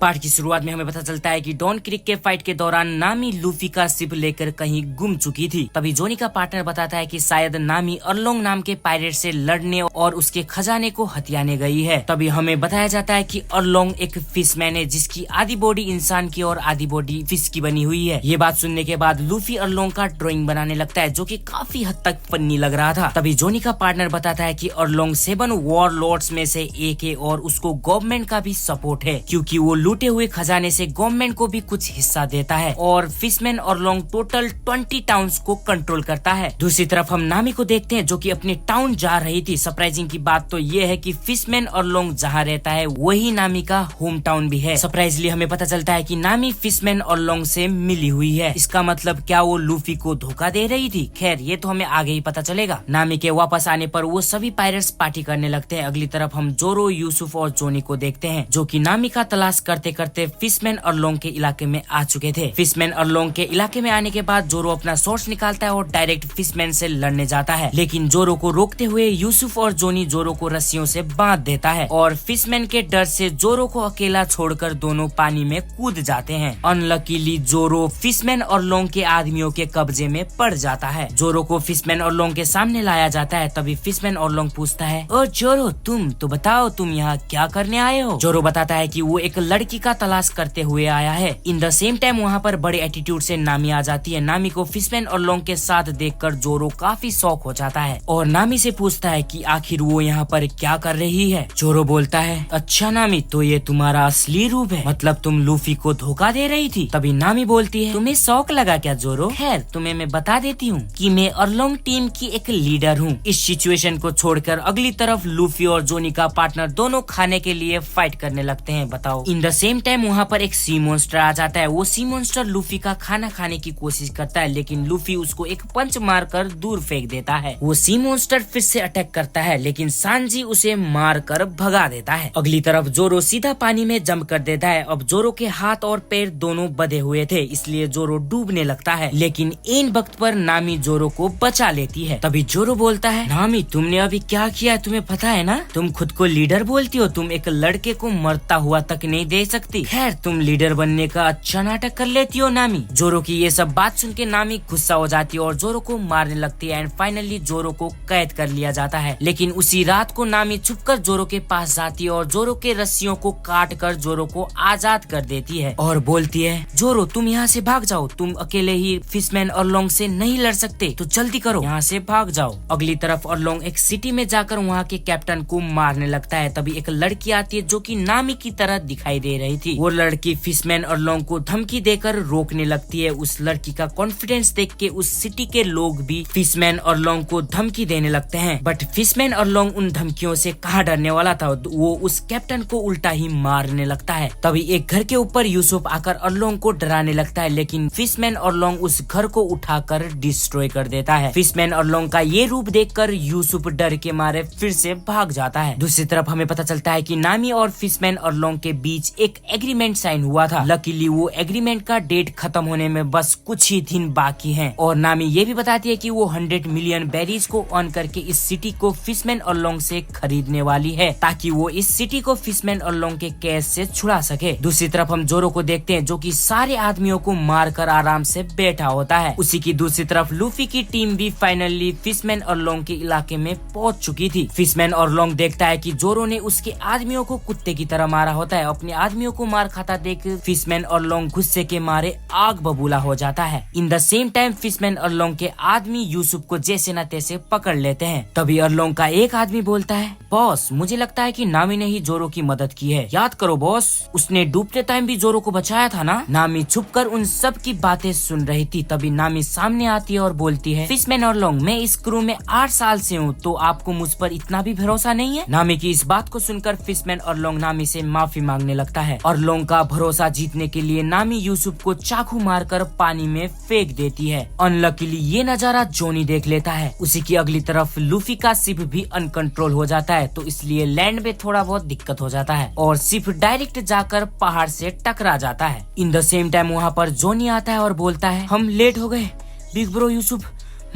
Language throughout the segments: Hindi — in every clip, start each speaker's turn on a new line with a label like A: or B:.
A: पार्ट की शुरुआत में हमें पता चलता है कि डॉन क्रीक के फाइट के दौरान नामी लूफी का शिप लेकर कहीं गुम चुकी थी। तभी जोनी का पार्टनर बताता है कि शायद नामी अरलोंग नाम के पायरेट से लड़ने और उसके खजाने को हथियाने गई है। तभी हमें बताया जाता है कि अरलोंग एक फिशमैन है जिसकी आधी बॉडी इंसान की और आधी बॉडी फिश की बनी हुई है। ये बात सुनने के बाद लूफी अरलोंग का ड्राइंग बनाने लगता है जो कि काफी हद तक फनी लग रहा था। तभी जोनी का पार्टनर बताता है कि अरलोंग 7 वॉर लॉर्ड्स में से एक है और उसको गवर्नमेंट का भी सपोर्ट है क्योंकि वो लूटे हुए खजाने से गवर्नमेंट को भी कुछ हिस्सा देता है और फिशमैन अरलोंग टोटल 20 टाउन्स को कंट्रोल करता है। दूसरी तरफ हम नामी को देखते हैं जो कि अपने टाउन जा रही थी। सरप्राइजिंग की बात तो ये है कि फिशमैन अरलोंग जहाँ रहता है वही नामी का होम टाउन भी है। सरप्राइजली हमें पता चलता है कि नामी फिशमैन अरलोंग से मिली हुई है। इसका मतलब क्या वो लूफी को धोखा दे रही थी? खैर ये तो हमें आगे ही पता चलेगा। नामी के वापस आने पर वो सभी पायरेट्स पार्टी करने लगते हैं। अगली तरफ हम जोरो, यूसुफ और जोनी को देखते हैं जो कि नामी का तलाश करते करते फिशमैन अरलोंग के इलाके में आ चुके थे। फिशमैन अरलोंग के इलाके में आने के बाद जोरो अपना सोर्स निकालता है और डायरेक्ट फिशमैन से लड़ने जाता है, लेकिन जोरो को रोकते हुए यूसुफ और जोनी जोरो को रस्सियों से बांध देता है और फिशमैन के डर से जोरो को अकेला छोड़कर दोनों पानी में कूद जाते हैं। अनलकीली जोरो फिशमैन अरलोंग के आदमियों के कब्जे में पड़ जाता है। जोरो को फिशमैन अरलोंग के सामने लाया जाता है। तभी फिशमैन अरलोंग पूछता है, ओ जोरो, तुम तो बताओ तुम यहाँ क्या करने आए हो? जोरो बताता है कि वो एक लड़की का तलाश करते हुए आया है। इन द सेम टाइम वहाँ पर बड़े एटीट्यूड से नामी आ जाती है। नामी को फिशमैन अरलोंग के साथ देखकर जोरो काफी शॉक हो जाता है और नामी से पूछता है कि आखिर वो यहाँ पर क्या कर रही है। जोरो बोलता है, अच्छा नामी, तो ये तुम्हारा असली रूप है, मतलब तुम लूफी को धोखा दे रही थी। तभी नामी बोलती है, तुम्हें शौक लगा क्या जोरो? खैर तुम्हें मैं बता देती हूँ कि मैं अरलोंग टीम की एक लीडर हूँ। इस सिचुएशन को छोड़कर अगली तरफ लूफी और जोनी का पार्टनर दोनों खाने के लिए फाइट करने लगते हैं। बताओ। इन द सेम टाइम वहाँ पर एक सी मॉन्स्टर आ जाता है। वो सी मॉन्स्टर लूफी का खाना खाने की कोशिश करता है, लेकिन लूफी उसको एक पंच मारकर दूर फेंक देता है। वो सी मॉन्स्टर फिर से अटैक करता है, लेकिन सांजी उसे मारकर भगा देता है। अगली तरफ जोरो सीधा पानी में जंप कर देता है। अब जोरो के हाथ और पैर दोनों बंधे हुए थे, इसलिए जोरो डूबने लगता है, लेकिन इन वक्त पर नामी जोरो को बचा लेती है। तभी जोरो बोलता है, नामी तुमने अभी क्या किया तुम्हें पता है ना? तुम खुद को लीडर बोलती हो, तुम एक लड़के को मरता हुआ तक नहीं दे सकती। खैर तुम लीडर बनने का अच्छा नाटक कर लेती हो नामी। जोरो की ये सब बात सुन के नामी गुस्सा हो जाती है और जोरो को मारने लगती है एंड फाइनली जोरो को कैद कर लिया जाता है। लेकिन उसी रात को नामी छुपकर जोरो के पास जाती है और जोरो के रस्सियों को काट कर जोरो को आजाद कर देती है और बोलती है, जोरो तुम यहाँ से भाग जाओ, तुम अकेले ही फिशमैन अरलोंग से नहीं लड़ सकते, तो जल्दी करो यहाँ से भाग जाओ। अगली तरफ अरलोंग एक सिटी में जाकर वहाँ के कैप्टन को मारने लगता है। तभी एक लड़की आती है जो कि नामी की तरह दिखाई दे रही थी। वो लड़की फिशमैन अरलोंग को धमकी देकर रोकने लगती है। उस लड़की का कॉन्फिडेंस देख के उस सिटी के लोग भी फिशमैन अरलोंग को धमकी देने लगते हैं, बट फिशमैन अरलोंग उन धमकियों से कहाँ डरने वाला था, वो उस कैप्टन को उल्टा ही मारने लगता है। तभी एक घर के ऊपर यूसुफ आकर अरलोंग को डराने लगता है, लेकिन फिशमैन अरलोंग उस घर को उठाकर डिस्ट्रॉय कर देता है। फिशमैन अरलोंग का ये रूप देखकर यूसुफ डर के मारे फिर से भाग जाता है। दूसरी तरफ हमें पता चलता है कि नामी और फिशमैन अरलोंग के बीच एक एग्रीमेंट साइन हुआ था। लकीली वो एग्रीमेंट का डेट खत्म होने में बस कुछ ही दिन बाकी हैं और नामी ये भी बताती है कि वो 100 मिलियन बेरीज को ऑन करके इस सिटी को फिशमैन अरलोंग से खरीदने वाली है ताकि वो इस सिटी को फिशमैन अरलोंग के केस से छुड़ा सके। दूसरी तरफ हम जोरो को देखते हैं जो कि सारे आदमियों को मारकर आराम से बैठा होता है। उसी की दूसरी तरफ लूफी की टीम भी फाइनली फिशमैन अरलोंग के इलाके में पहुंच चुकी थी। फिशमैन अरलोंग देखता है कि जोरो ने उसके आदमियों को कुत्ते की तरह मारा होता है। अपने आदमियों को मार खाता देख फिशमैन अरलोंग गुस्से के मारे आग बबूला हो जाता है। In the same time फिशमैन Arlong के आदमी यूसुफ को जैसे न तैसे पकड़ लेते हैं। तभी अरलोंग का एक आदमी बोलता है, बॉस मुझे लगता है कि नामी ने ही जोरो की मदद की है। याद करो बॉस, उसने डूबते टाइम भी जोरो को बचाया था ना? नामी छुपकर उन सब की बातें सुन रही थी। तभी नामी सामने आती है और बोलती है, फिशमैन अरलोंग मैं इस क्रू में 8 साल से हूँ, तो आपको मुझ पर इतना भी भरोसा नहीं है? नामी की इस बात को सुनकर फिशमैन अरलोंग नामी से माफी मांगने लगता है। अरलोंग का भरोसा जीतने के लिए नामी यूसुफ को चाकू मारकर पानी में फेंक देती है। अनलकीली ये नजारा जोनी देख लेता है। उसी की अगली तरफ लूफी का शिप भी अनकंट्रोल हो जाता है, तो इसलिए लैंड में थोड़ा बहुत दिक्कत हो जाता है और शिप डायरेक्ट जाकर पहाड़ से टकरा जाता है। इन द सेम टाइम वहाँ पर जोनी आता है और बोलता है, हम लेट हो गए बिग ब्रो यूसुफ,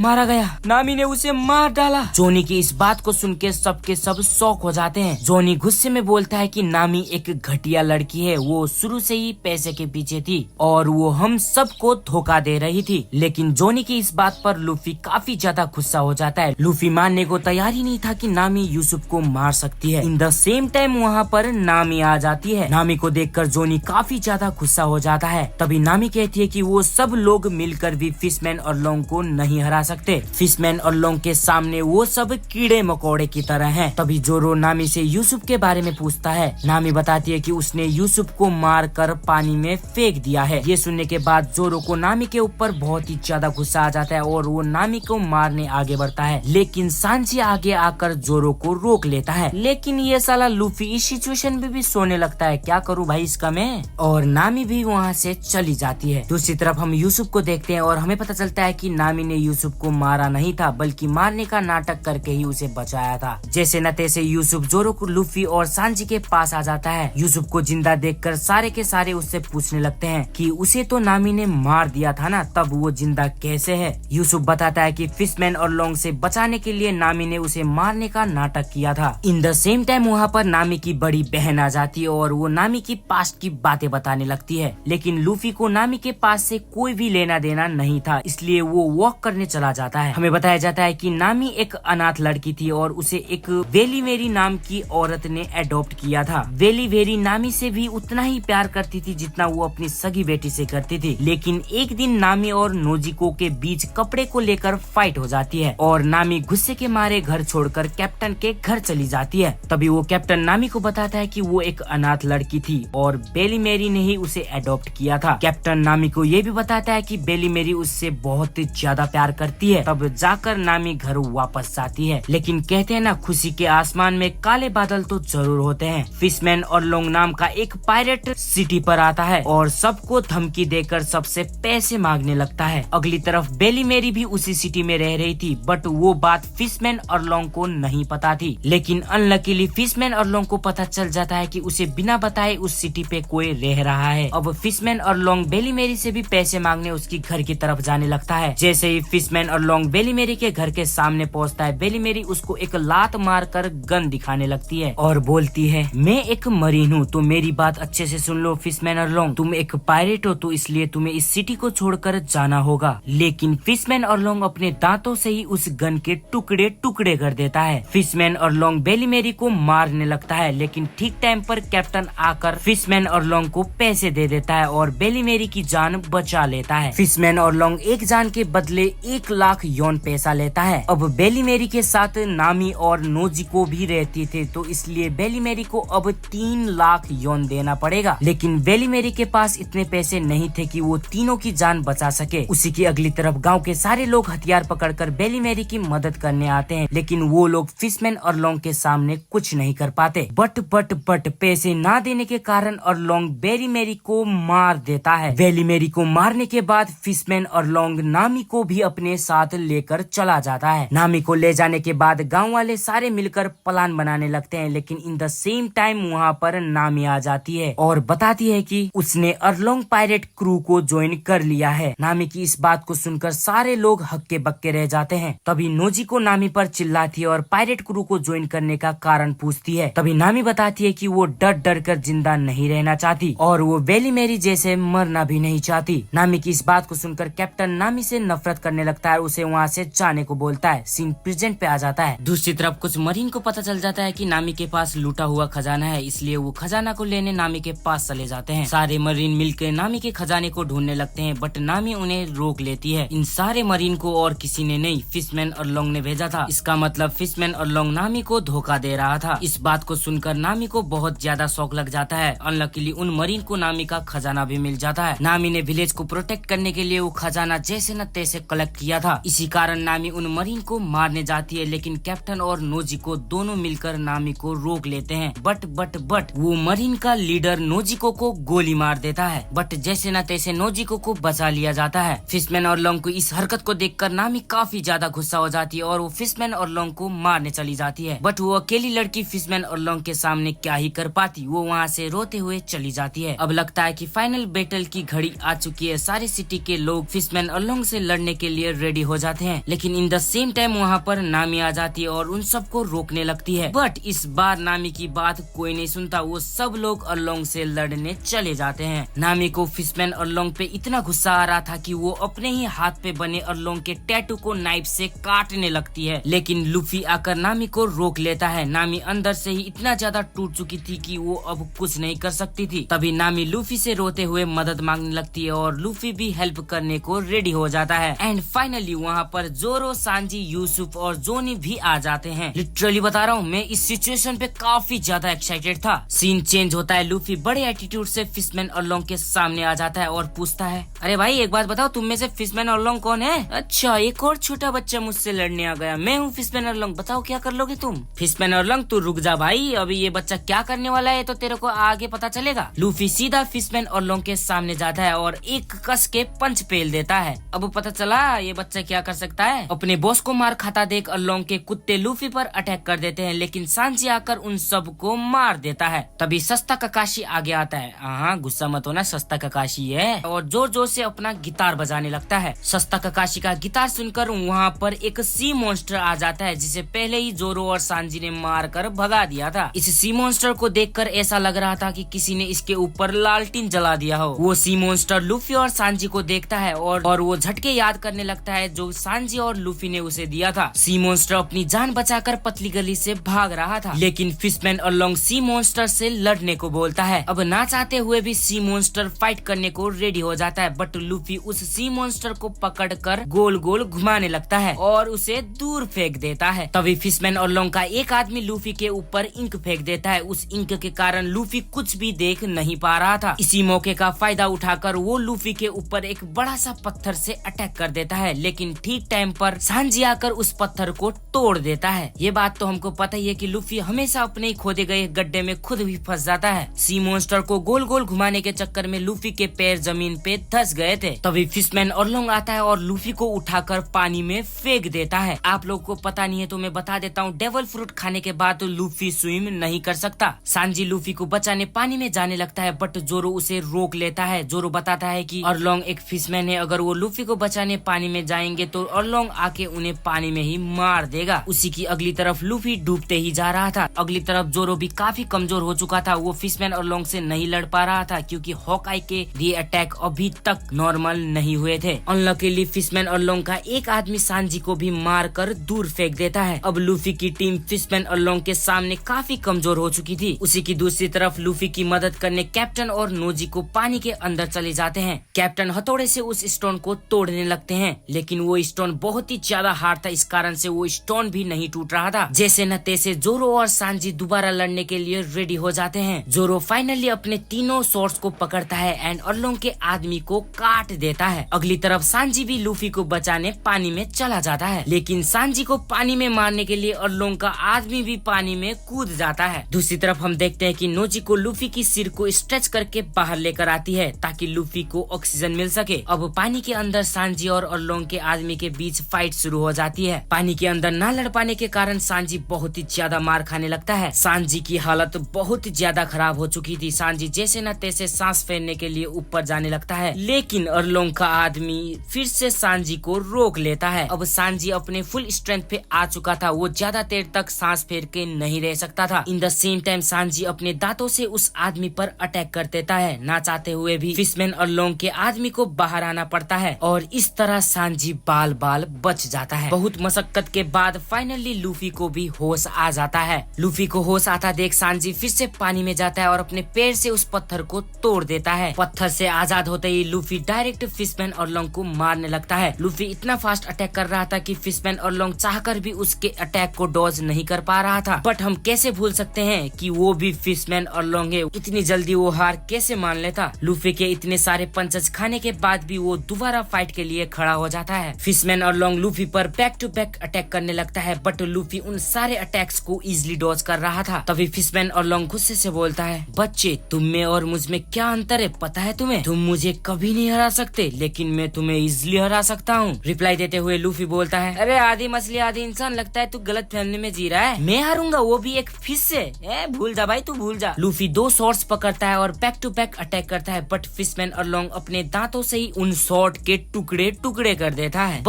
A: मारा गया, नामी ने उसे मार डाला। जोनी की इस बात को सुन के सबके सब शॉक हो जाते हैं। जोनी गुस्से में बोलता है कि नामी एक घटिया लड़की है, वो शुरू से ही पैसे के पीछे थी और वो हम सबको धोखा दे रही थी। लेकिन जोनी की इस बात पर लूफी काफी ज्यादा गुस्सा हो जाता है। लूफी मानने को तैयार ही नहीं था कि नामी यूसुफ को मार सकती है। इन द सेम टाइम वहाँ पर नामी आ जाती है। नामी को देखकर जोनी काफी ज्यादा गुस्सा हो जाता है। तभी नामी कहती है कि वो सब लोग मिलकर भी फिशमैन और लोंग को नहीं हरा सकते। फिशमैन और लोंग के सामने वो सब कीड़े मकोड़े की तरह हैं। तभी जोरो नामी से यूसुफ के बारे में पूछता है। नामी बताती है कि उसने यूसुफ को मार कर पानी में फेंक दिया है। ये सुनने के बाद जोरो को नामी के ऊपर बहुत ही ज्यादा गुस्सा आ जाता है और वो नामी को मारने आगे बढ़ता है। लेकिन सांची आगे आकर जोरो को रोक लेता है। लेकिन ये साला लूफी इस सिचुएशन में भी सोने लगता है। क्या करूँ भाई इसका मैं। और नामी भी वहाँ से चली जाती है। दूसरी तरफ हम यूसुफ को देखते हैं और हमें पता चलता है कि नामी ने यूसुफ को मारा नहीं था, बल्कि मारने का नाटक करके ही उसे बचाया था। जैसे न तैसे यूसुफ जोरो को लूफी और सांची के पास आ जाता है। यूसुफ को जिंदा देखकर सारे के सारे उससे पूछने लगते हैं कि उसे तो नामी ने मार दिया था ना, तब वो जिंदा कैसे है। यूसुफ बताता है कि फिशमैन और लोंग से बचाने के लिए नामी ने उसे मारने का नाटक किया था। इन द सेम टाइम वहाँ पर नामी की बड़ी बहन आ जाती है और वो नामी की पास्ट की बातें बताने लगती है। लेकिन लूफी को नामी के पास से कोई भी लेना देना नहीं था, इसलिए वो वॉक करने चला जाता है। हमें बताया जाता है कि नामी एक अनाथ लड़की थी और उसे एक वेली वेरी नाम की औरत ने अडॉप्ट किया था। वेली वेरी नामी से भी उतना ही प्यार करती थी जितना वो अपनी सगी बेटी से करती थी। लेकिन एक दिन नामी और नोजिको के बीच कपड़े को लेकर फाइट हो जाती है और नामी गुस्से के मारे घर छोड़कर कैप्टन के घर चली जाती है। तभी वो कैप्टन नामी को बताता है कि वो एक अनाथ लड़की थी और बेली मेरी ने ही उसे अडॉप्ट किया था। कैप्टन नामी को ये भी बताता है कि बेली मेरी उससे बहुत ज्यादा प्यार करती है। तब जाकर नामी घर वापस जाती है। लेकिन कहते हैं ना, खुशी के आसमान में काले बादल तो जरूर होते हैं। फिशमैन और लोंग नाम का एक पायरेट सिटी पर आता है और सबको धमकी देकर सबसे पैसे मांगने लगता है। अगली तरफ बेली मेरी भी उसी सिटी में रह रही थी, बट वो बात फिशमैन और लोंग को नहीं पता थी। लेकिन अनलकीली फिशमैन और लोंग को पता चल जाता है कि उसे बिना बताए उस सिटी पे कोई रह रहा है। अब फिशमैन और लोंग बेली मेरी से भी पैसे मांगने उसकी घर की तरफ जाने लगता है। जैसे ही फिशमैन और लोंग बेली मेरी के घर के सामने पहुंचता है, बेली मेरी उसको एक लात मारकर गन दिखाने लगती है और बोलती है, मैं एक मरीन हूँ, तो मेरी बात अच्छे से सुन लो फिशमैन और लोंग, तुम एक पायरेट हो, तो इसलिए तुम्हें इस सिटी को छोड़कर जाना होगा। लेकिन फिशमैन और लोंग अपने दांतों से ही उस गन के टुकड़े टुकड़े कर देता है। फिशमैन और लोंग बेली मेरी को मारने लगता है, लेकिन ठीक टाइम पर कैप्टन आकर फिशमैन और लोंग को पैसे दे देता है और बेली मेरी की जान बचा लेता है। फिशमैन और लोंग एक जान के बदले 1 लाख यौन पैसा लेता है। अब बेली मेरी के साथ नामी और नोजिको भी रहती थी, तो इसलिए बेली मेरी को अब 3 लाख यौन देना पड़ेगा। लेकिन बेली मेरी के पास इतने पैसे नहीं थे कि वो तीनों की जान बचा सके। उसी की अगली तरफ गांव के सारे लोग हथियार पकड़कर बेली मेरी की मदद करने आते हैं, लेकिन वो लोग फिशमैन और लोंग के सामने कुछ नहीं कर पाते। बट पैसे ना देने के कारण और लोंग बेली मेरी को मार देता है। बेली मेरी को मारने के बाद फिशमैन और लोंग नामी को भी अपने साथ लेकर चला जाता है। नामी को ले जाने के बाद गांव वाले सारे मिलकर प्लान बनाने लगते हैं, लेकिन इन द सेम टाइम वहाँ पर नामी आ जाती है और बताती है कि उसने अरलोंग पायरेट क्रू को ज्वाइन कर लिया है। नामी की इस बात को सुनकर सारे लोग हक्के बक्के रह जाते हैं। तभी नोजी को नामी पर चिल्लाती है और पायरेट क्रू को ज्वाइन करने का कारण पूछती है। तभी नामी बताती है कि वो डर डर कर जिंदा नहीं रहना चाहती और वो बेली मेरी जैसे मरना भी नहीं चाहती। नामी की इस बात को सुनकर कैप्टन नामी से नफरत करने लगता है और उसे वहाँ से जाने को बोलता है। सीन प्रेजेंट पे आ जाता है। दूसरी तरफ कुछ मरीन को पता चल जाता है कि नामी के पास लूटा हुआ खजाना है, इसलिए वो खजाना को लेने नामी के पास चले जाते हैं। सारे मरीन मिलकर नामी के खजाने को ढूंढने लगते हैं, बट नामी उन्हें रोक लेती है। इन सारे मरीन को और किसी ने नहीं, फिशमैन और लोंग ने भेजा था। इसका मतलब फिशमैन और लोंग नामी को धोखा दे रहा था। इस बात को सुनकर नामी को बहुत ज्यादा शौक लग जाता है। अनलकीली उन मरीन को नामी का खजाना भी मिल जाता है। नामी ने विलेज को प्रोटेक्ट करने के लिए वो खजाना जैसे न तैसे कलेक्ट किया था। इसी कारण नामी उन मरीन को मारने जाती है, लेकिन कैप्टन और नोजिको दोनों मिलकर नामी को रोक लेते हैं। बट वो मरीन का लीडर नोजिको को गोली मार देता है, बट जैसे न तैसे नोजिको को बचा लिया जाता है। फिशमैन और लोंग को इस हरकत को देखकर नामी काफी ज्यादा गुस्सा हो जाती है और वो फिशमैन और लोंग को मारने चली जाती है। बट वो अकेली लड़की फिशमैन और लोंग के सामने क्या ही कर पाती, वो वहाँ से रोते हुए चली जाती है। अब लगता है कि फाइनल बैटल की घड़ी आ चुकी है। सारे सिटी के लोग फिशमैन और लोंग से लड़ने के लिए रेडी हो जाते हैं, लेकिन इन द सेम टाइम वहाँ पर नामी आ जाती है और उन सबको रोकने लगती है। बट इस बार नामी की बात कोई नहीं सुनता, वो सब लोग अरलोंग से लड़ने चले जाते हैं। नामी को फिशमैन अरलोंग पे इतना गुस्सा आ रहा था कि वो अपने ही हाथ पे बने अरलोंग के टैटू को नाइफ से काटने लगती है, लेकिन लूफी आकर नामी को रोक लेता है। नामी अंदर से ही इतना ज्यादा टूट चुकी थी कि वो अब कुछ नहीं कर सकती थी। तभी नामी लूफी से रोते हुए मदद मांगने लगती है और लूफी भी हेल्प करने को रेडी हो जाता है। एंड फाइनली वहाँ पर जोरो, सांजी, यूसुफ और जोनी भी आ जाते हैं। लिटरली बता रहा हूँ, मैं इस सिचुएशन पे काफी ज्यादा एक्साइटेड था। सीन चेंज होता है, लूफी बड़े एटीट्यूड से फिशमैन अरलोंग के सामने आ जाता है और पूछता है, अरे भाई एक बात बताओ, तुम में से फिशमैन अरलोंग कौन है? अच्छा, एक और छोटा बच्चा मुझसे लड़ने आ गया। मैं हूँ फिशमैन अरलोंग, बताओ क्या कर लोगे तुम? फिशमैन अरलोंग तू रुक जा भाई, अभी ये बच्चा क्या करने वाला है तो तेरे को आगे पता चलेगा। लूफी सीधा फिशमैन अरलोंग के सामने जाता है और एक कस के पंच पेल देता है। अब पता चला ये बच्चा क्या कर सकता है। अपने बॉस को मार खाता देख अरलोंग के कुत्ते लूफी पर अटैक कर देते हैं, लेकिन सांजी आकर उन सब को मार देता है। तभी सस्ता ककाशी आगे आता है। हाँ, गुस्सा मत होना, सस्ता ककाशी है, और जोर जोर से अपना गिटार बजाने लगता है। सस्ता ककाशी का गिटार सुनकर वहाँ पर एक सी मॉन्स्टर आ जाता है, जिसे पहले ही जोरो और सांजी ने मार कर भगा दिया था। इस सी मॉन्स्टर को देखकर ऐसा लग रहा था कि किसी ने इसके ऊपर लालटीन जला दिया हो। वो सी मॉन्स्टर लूफी और सांजी को देखता है और वो झटके याद करने लगता है जो सांजी और लूफी ने उसे दिया था। सी मॉन्स्टर अपनी जान बचाकर पतली गली से भाग रहा था, लेकिन फिशमैन अरलोंग सी मॉन्स्टर से लड़ने को बोलता है। अब ना चाहते हुए भी सी मॉन्स्टर फाइट करने को रेडी हो जाता है, बट लूफी उस सी मॉन्स्टर को पकड़कर गोल गोल घुमाने लगता है और उसे दूर फेंक देता है। तभी फिशमैन अरलोंग का एक आदमी लूफी के ऊपर इंक फेंक देता है। उस इंक के कारण लूफी कुछ भी देख नहीं पा रहा था। इसी मौके का फायदा उठाकर वो लूफी के ऊपर एक बड़ा सा पत्थर से अटैक कर देता है, लेकिन ठीक टाइम पर सांजी आकर उस पत्थर को तोड़ देता है। ये बात तो हमको पता ही है कि लूफी हमेशा अपने ही खोदे गए गड्ढे में खुद भी फंस जाता है। सी मॉन्स्टर को गोल गोल घुमाने के चक्कर में लूफी के पैर जमीन पे धंस गए थे। तभी फिशमैन अरलोंग आता है और लूफी को उठाकर पानी में फेंक देता है। आप लोग को पता नहीं है तो मैं बता देता हूँ, डेविल फ्रूट खाने के बाद तो लूफी स्विम नहीं कर सकता। सांजी लूफी को बचाने पानी में जाने लगता है, बट जोरो उसे रोक लेता है। जोरो बताता है कि अरलोंग एक फिशमैन है, अगर वो लूफी को बचाने पानी में जाएंगे तो अरलोंग आके उन्हें पानी में ही मार देगा। उसी की अगली तरफ लूफी डूबते ही जा रहा था। अगली तरफ जोरो भी काफी कमजोर हो चुका था। वो फिशमैन अरलोंग से नहीं लड़ पा रहा था क्योंकि हॉकआई के री अटैक अभी तक नॉर्मल नहीं हुए थे। अनलकीली फिशमैन अरलोंग का एक आदमी सांजी को भी मार कर दूर फेंक देता है। अब लूफी की टीम फिशमैन अरलोंग के सामने काफी कमजोर हो चुकी थी। उसी की दूसरी तरफ लूफी की मदद करने कैप्टन और नोजी को पानी के अंदर चले जाते हैं। कैप्टन हथौड़े से उस स्टोन को तोड़ने लगते हैं, लेकिन वो स्टोन बहुत ही ज्यादा हार्ड था, इस कारण से वो स्टोन भी नहीं टूट रहा था। जैसे न तैसे जोरो और सांजी दोबारा लड़ने के लिए रेडी हो जाते हैं। जोरो फाइनली अपने तीनों स्वॉर्ड्स को पकड़ता है एंड अरलोंग के आदमी को काट देता है। अगली तरफ सांजी भी लूफी को बचाने पानी में चला जाता है, लेकिन सांजी को पानी में मारने के लिए अरलोंग का आदमी भी पानी में कूद जाता है। दूसरी तरफ हम देखते हैं कि नोजी को लूफी की सिर को स्ट्रेच करके बाहर लेकर आती है ताकि लूफी को ऑक्सीजन मिल सके। अब पानी के अंदर सांजी और अरलोंग के आदमी के बीच फाइट शुरू हो जाती है। पानी के अंदर ना लड़ पाने के कारण सांजी बहुत ही ज्यादा मार खाने लगता है। सांजी की हालत बहुत ज्यादा खराब हो चुकी थी। सांजी जैसे न तैसे सांस फेरने के लिए ऊपर जाने लगता है, लेकिन अरलोंग का आदमी फिर से सांजी को रोक लेता है। अब सांजी अपने फुल स्ट्रेंथ पे आ चुका था, वो ज्यादा देर तक सांस फेर के नहीं रह सकता था। इन द सेम टाइम सांजी अपने दांतों से उस आदमी पर अटैक कर देता है। ना चाहते हुए भी फिशमैन अरलोंग के आदमी को बाहर आना पड़ता है और इस तरह सांजी बाल बाल बच जाता है। बहुत मशक्कत के बाद फाइनली लूफी को भी होश आ जाता है। लूफी को होश आता देख सांजी फिर से पानी में जाता है और अपने पैर से उस पत्थर को तोड़ देता है। पत्थर से आजाद होते ही लूफी डायरेक्ट फिशमैन अरलोंग को मारने लगता है। लूफी इतना फास्ट अटैक कर रहा था कि फिशमैन अरलोंग चाहकर भी उसके अटैक को डॉज नहीं कर पा रहा था। बट हम कैसे भूल सकते हैं कि वो भी फिशमैन अरलोंग है, इतनी जल्दी वो हार कैसे मान लेता। लूफी के इतने सारे पंचेस खाने के बाद भी वो दोबारा फाइट के लिए खड़ा हो जाता है। फिशमैन अरलोंग लूफी पर बैक टू बैक अटैक करने लगता है, बट लूफी उन सारे अटैक्स को इजिली डॉज कर रहा था। तभी फिशमैन अरलोंग गुस्से से बोलता है, बच्चे तुम में और मुझ में क्या अंतर है पता है तुम्हें? तुम मुझे कभी नहीं हरा सकते, लेकिन मैं तुम्हें इजिली हरा सकता हूँ। रिप्लाई देते हुए लूफी बोलता है, अरे आधी मछली आधी इंसान, लगता है तू गलत फैमिली में जी रहा है। मैं हारूंगा, वो भी एक फिश से। भूल जा भाई, तू भूल जा। लूफी दो स्वॉर्ड्स पकड़ता है और बैक टू बैक अटैक करता है, बट फिशमैन अरलोंग अपने दांतों से ही उन स्वॉर्ड के टुकड़े टुकड़े कर कर देता है।